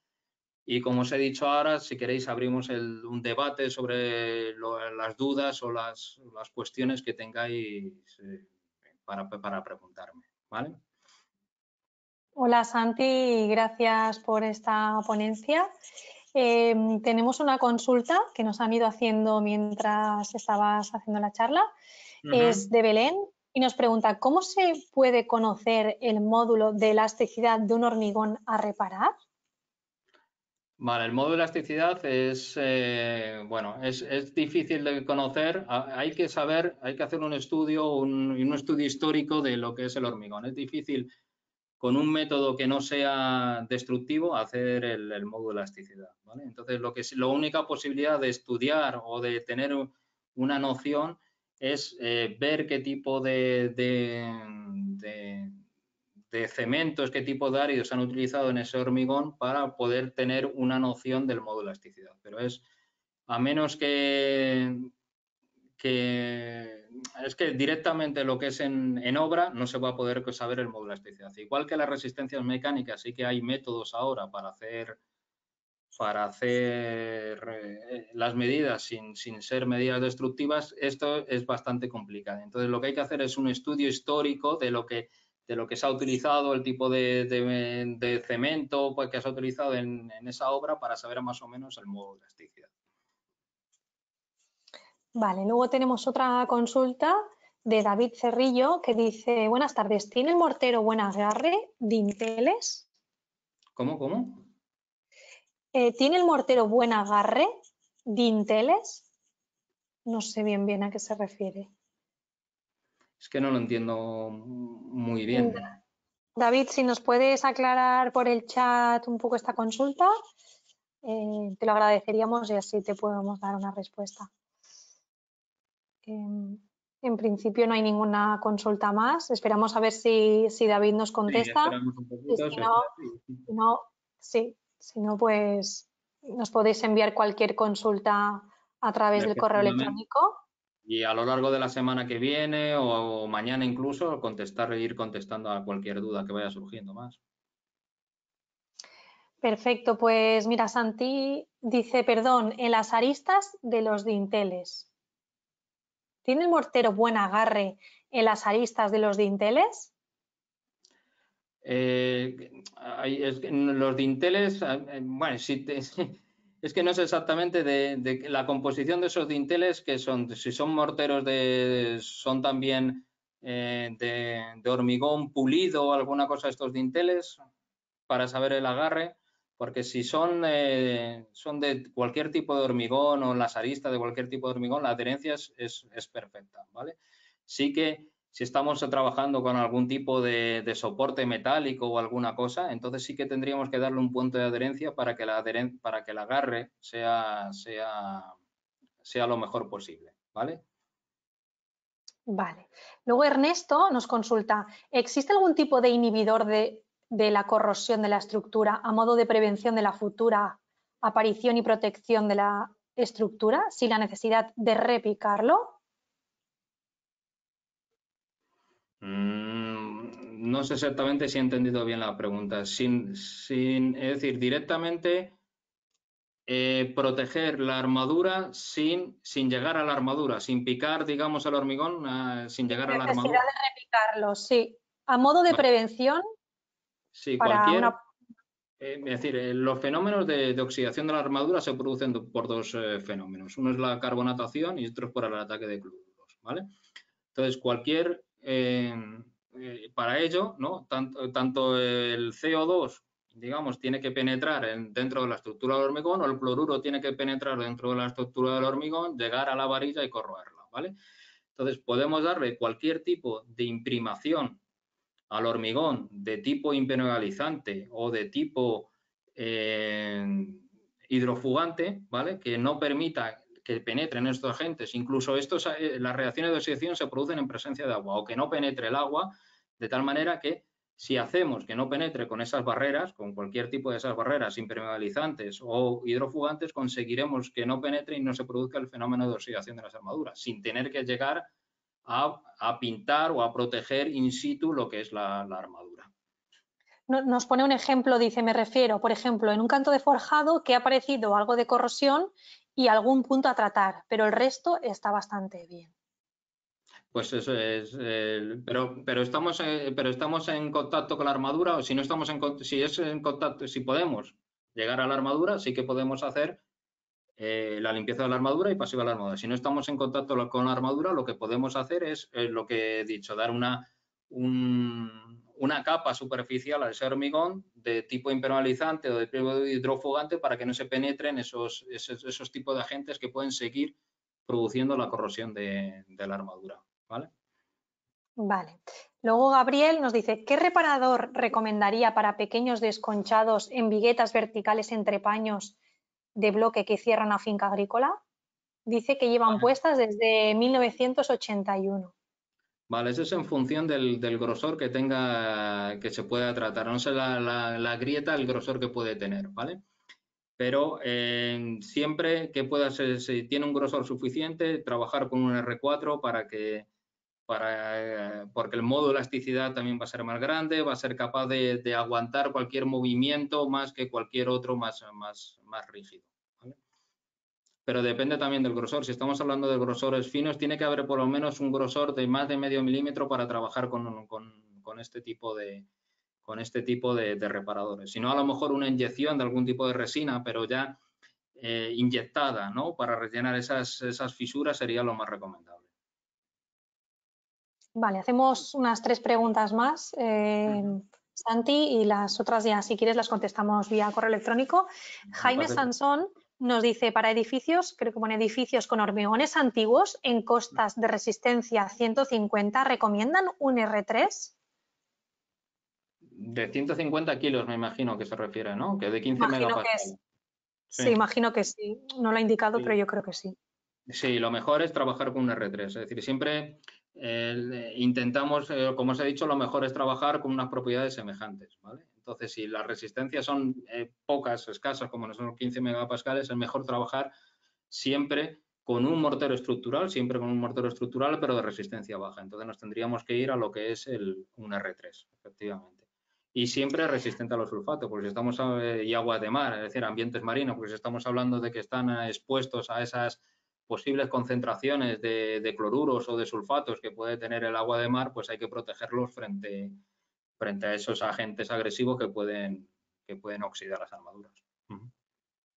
Y como os he dicho ahora, si queréis abrimos un debate sobre las dudas o las cuestiones que tengáis para preguntarme, ¿vale? Hola Santi, gracias por esta ponencia. Tenemos una consulta que nos han ido haciendo mientras estabas haciendo la charla. Es de Belén y nos pregunta, ¿cómo se puede conocer el módulo de elasticidad de un hormigón a reparar? Vale, el módulo de elasticidad es, bueno, es difícil de conocer. Hay que saber, hay que hacer un estudio, un estudio histórico de lo que es el hormigón. Es difícil con un método que no sea destructivo hacer el módulo de elasticidad, ¿vale? Entonces, la única posibilidad de estudiar o de tener una noción es ver qué tipo de cementos, qué tipo de áridos han utilizado en ese hormigón para poder tener una noción del módulo de elasticidad. Pero a menos es que directamente lo que es en obra no se va a poder saber el módulo de elasticidad. Igual que las resistencias mecánicas, sí que hay métodos ahora para hacer las medidas sin ser medidas destructivas. Esto es bastante complicado. Entonces, lo que hay que hacer es un estudio histórico de lo que se ha utilizado, el tipo de cemento que se ha utilizado en esa obra para saber más o menos el módulo de elasticidad. Vale, luego tenemos otra consulta de David Cerrillo que dice, buenas tardes, ¿tiene el mortero buen agarre, dinteles? ¿Cómo? ¿Tiene el mortero buen agarre, dinteles? No sé bien a qué se refiere. Es que no lo entiendo muy bien. David, si nos puedes aclarar por el chat un poco esta consulta, te lo agradeceríamos y así te podemos dar una respuesta. En principio no hay ninguna consulta más. Esperamos a ver si David nos contesta. Sí, esperamos un poquito. Si no, pues nos podéis enviar cualquier consulta a través del correo electrónico. Y a lo largo de la semana que viene o mañana incluso ir contestando a cualquier duda que vaya surgiendo más. Perfecto, pues mira, Santi dice, perdón, en las aristas de los dinteles. ¿Tiene el mortero buen agarre en las aristas de los dinteles? Los dinteles, bueno, es que no sé exactamente de la composición de esos dinteles, que son, si son morteros son también de hormigón pulido o alguna cosa de estos dinteles, para saber el agarre, porque si son de cualquier tipo de hormigón o las aristas de cualquier tipo de hormigón, la adherencia es perfecta, ¿vale? Sí que si estamos trabajando con algún tipo de soporte metálico o alguna cosa, entonces sí que tendríamos que darle un punto de adherencia para que el agarre sea lo mejor posible, ¿vale? Vale. Luego Ernesto nos consulta, ¿existe algún tipo de inhibidor de la corrosión de la estructura a modo de prevención de la futura aparición y protección de la estructura sin la necesidad de repicarlo? No sé exactamente si he entendido bien la pregunta. Es decir, directamente proteger la armadura sin llegar a la armadura, sin picar, digamos, al hormigón, sin llegar a la Necesidad armadura. de repicarlo, sí. A modo de Vale. prevención Sí, para una... es decir, los fenómenos de oxidación de la armadura se producen por dos fenómenos. Uno es la carbonatación y otro es por el ataque de cloruros, ¿vale? Entonces, para ello, ¿no? Tanto el CO2, digamos, tiene que penetrar dentro de la estructura del hormigón, o el cloruro tiene que penetrar dentro de la estructura del hormigón, llegar a la varilla y corroerla, ¿vale? Entonces, podemos darle cualquier tipo de imprimación al hormigón de tipo impermeabilizante o de tipo hidrofugante, ¿vale? Que no permita que penetren estos agentes. Incluso las reacciones de oxidación se producen en presencia de agua, o que no penetre el agua, de tal manera que si hacemos que no penetre con esas barreras, con cualquier tipo de esas barreras impermeabilizantes o hidrofugantes, conseguiremos que no penetre y no se produzca el fenómeno de oxidación de las armaduras, sin tener que llegar a pintar o a proteger in situ lo que es la armadura. Nos pone un ejemplo, dice, me refiero, por ejemplo, en un canto de forjado que ha aparecido algo de corrosión y algún punto a tratar, pero el resto está bastante bien. Pues eso es, pero estamos en contacto con la armadura, o si no estamos si es en contacto, si podemos llegar a la armadura, sí que podemos hacer la limpieza de la armadura y pasiva de la armadura. Si no estamos en contacto con la armadura, lo que podemos hacer es lo que he dicho, dar una capa superficial a ese hormigón de tipo impermeabilizante o de tipo hidrofugante para que no se penetren esos tipos de agentes que pueden seguir produciendo la corrosión de la armadura. ¿Vale? Vale. Luego Gabriel nos dice, ¿qué reparador recomendaría para pequeños desconchados en viguetas verticales entre paños de bloque que cierran a finca agrícola? Dice que llevan puestas desde 1981. Vale, eso es en función del grosor que tenga, que se pueda tratar. No sé la grieta, el grosor que puede tener, ¿vale? Pero siempre que pueda ser, si tiene un grosor suficiente, trabajar con un R4 porque el modo de elasticidad también va a ser más grande, va a ser capaz de aguantar cualquier movimiento más que cualquier otro más rígido. ¿Vale? Pero depende también del grosor. Si estamos hablando de grosores finos, tiene que haber por lo menos un grosor de más de medio milímetro para trabajar con este tipo de reparadores. Si no, a lo mejor una inyección de algún tipo de resina, pero ya inyectada, ¿no? Para rellenar esas fisuras sería lo más recomendable. Vale, hacemos unas 3 preguntas más, Santi, y las otras ya, si quieres, las contestamos vía correo electrónico. Jaime Sansón nos dice, para edificios, creo que pone edificios con hormigones antiguos en costas de resistencia 150, ¿recomiendan un R3? De 150 kilos, me imagino que se refiere, ¿no? Que de 15 megapascales. Sí, imagino que sí. No lo ha indicado, pero yo creo que sí. Sí, lo mejor es trabajar con un R3. Es decir, siempre intentamos, como os he dicho, lo mejor es trabajar con unas propiedades semejantes, ¿vale? Entonces, si las resistencias son pocas, escasas, como no son 15 megapascales, es mejor trabajar siempre con un mortero estructural, pero de resistencia baja. Entonces, nos tendríamos que ir a lo que es un R3, efectivamente. Y siempre resistente a los sulfatos, porque si estamos, y aguas de mar, es decir, ambientes marinos, porque si estamos hablando de que están expuestos a esas posibles concentraciones de cloruros o de sulfatos que puede tener el agua de mar, pues hay que protegerlos frente a esos agentes agresivos que pueden oxidar las armaduras.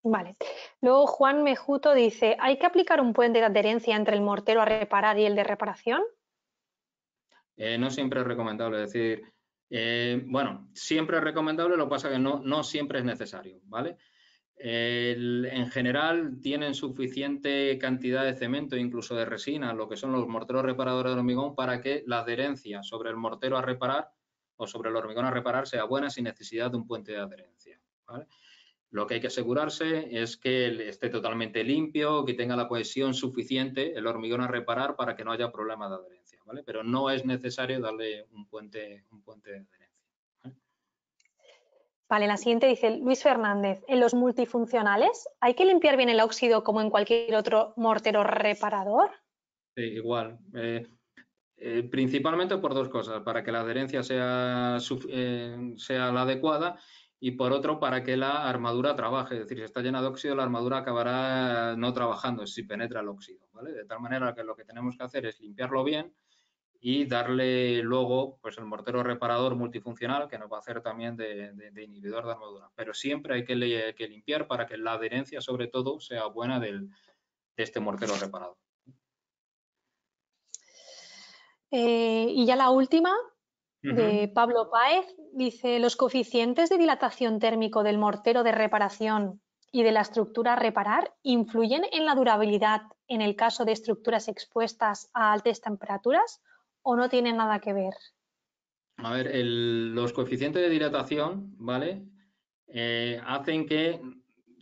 Vale. Luego Juan Mejuto dice, ¿hay que aplicar un puente de adherencia entre el mortero a reparar y el de reparación? No siempre es recomendable, es decir, bueno, siempre es recomendable, lo que pasa es que no siempre es necesario, ¿vale? En general tienen suficiente cantidad de cemento, incluso de resina, lo que son los morteros reparadores de hormigón, para que la adherencia sobre el mortero a reparar o sobre el hormigón a reparar sea buena sin necesidad de un puente de adherencia, ¿vale? Lo que hay que asegurarse es que esté totalmente limpio, que tenga la cohesión suficiente el hormigón a reparar para que no haya problema de adherencia, ¿vale? Pero no es necesario darle un puente de adherencia. Vale, la siguiente dice Luis Fernández, en los multifuncionales, ¿hay que limpiar bien el óxido como en cualquier otro mortero reparador? Sí, igual. Principalmente por dos cosas, para que la adherencia sea la adecuada y por otro para que la armadura trabaje. Es decir, si está llena de óxido, la armadura acabará no trabajando si penetra el óxido, ¿vale? De tal manera que lo que tenemos que hacer es limpiarlo bien y darle luego pues el mortero reparador multifuncional que nos va a hacer también de inhibidor de armadura. Pero siempre hay que limpiar para que la adherencia sobre todo sea buena de este mortero reparador. Y ya la última, de Pablo Páez, dice, ¿los coeficientes de dilatación térmico del mortero de reparación y de la estructura a reparar influyen en la durabilidad en el caso de estructuras expuestas a altas temperaturas o no tienen nada que ver? A ver, los coeficientes de dilatación, ¿vale? Hacen que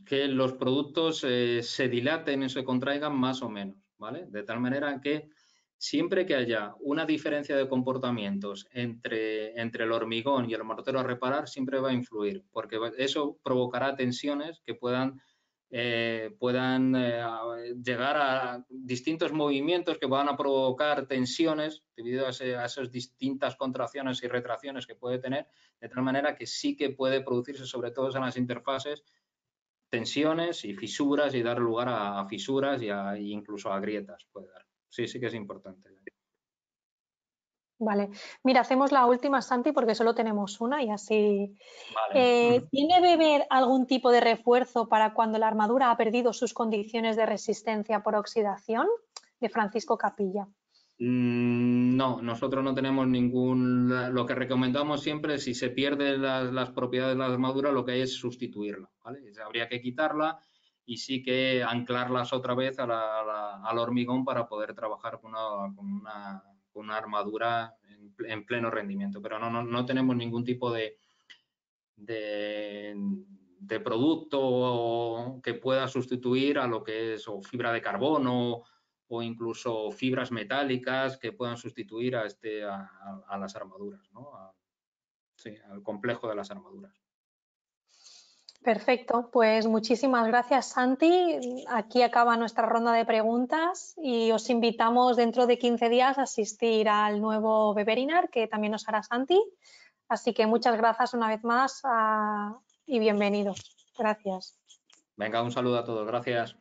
que los productos se dilaten y se contraigan más o menos, ¿vale? De tal manera que siempre que haya una diferencia de comportamientos entre el hormigón y el mortero a reparar, siempre va a influir, porque eso provocará tensiones que puedan llegar a distintos movimientos que van a provocar tensiones debido a esas distintas contracciones y retracciones que puede tener, de tal manera que sí que puede producirse, sobre todo en las interfaces, tensiones y fisuras y dar lugar a fisuras y incluso a grietas puede dar. Sí, sí que es importante. Vale, mira, hacemos la última, Santi, porque solo tenemos una y así. Vale. ¿Tiene Weber algún tipo de refuerzo para cuando la armadura ha perdido sus condiciones de resistencia por oxidación? De Francisco Capilla. No, nosotros no tenemos ningún... Lo que recomendamos siempre, si se pierden las propiedades de la armadura, lo que hay es sustituirla, ¿vale? Habría que quitarla y sí que anclarlas otra vez al hormigón para poder trabajar con una armadura en pleno rendimiento. Pero no tenemos ningún tipo de producto que pueda sustituir a lo que es o fibra de carbono o incluso fibras metálicas que puedan sustituir a las armaduras, ¿no? Al complejo de las armaduras. Perfecto, pues muchísimas gracias, Santi. Aquí acaba nuestra ronda de preguntas y os invitamos dentro de 15 días a asistir al nuevo Weberinar que también nos hará Santi. Así que muchas gracias una vez más y bienvenidos. Gracias. Venga, un saludo a todos. Gracias.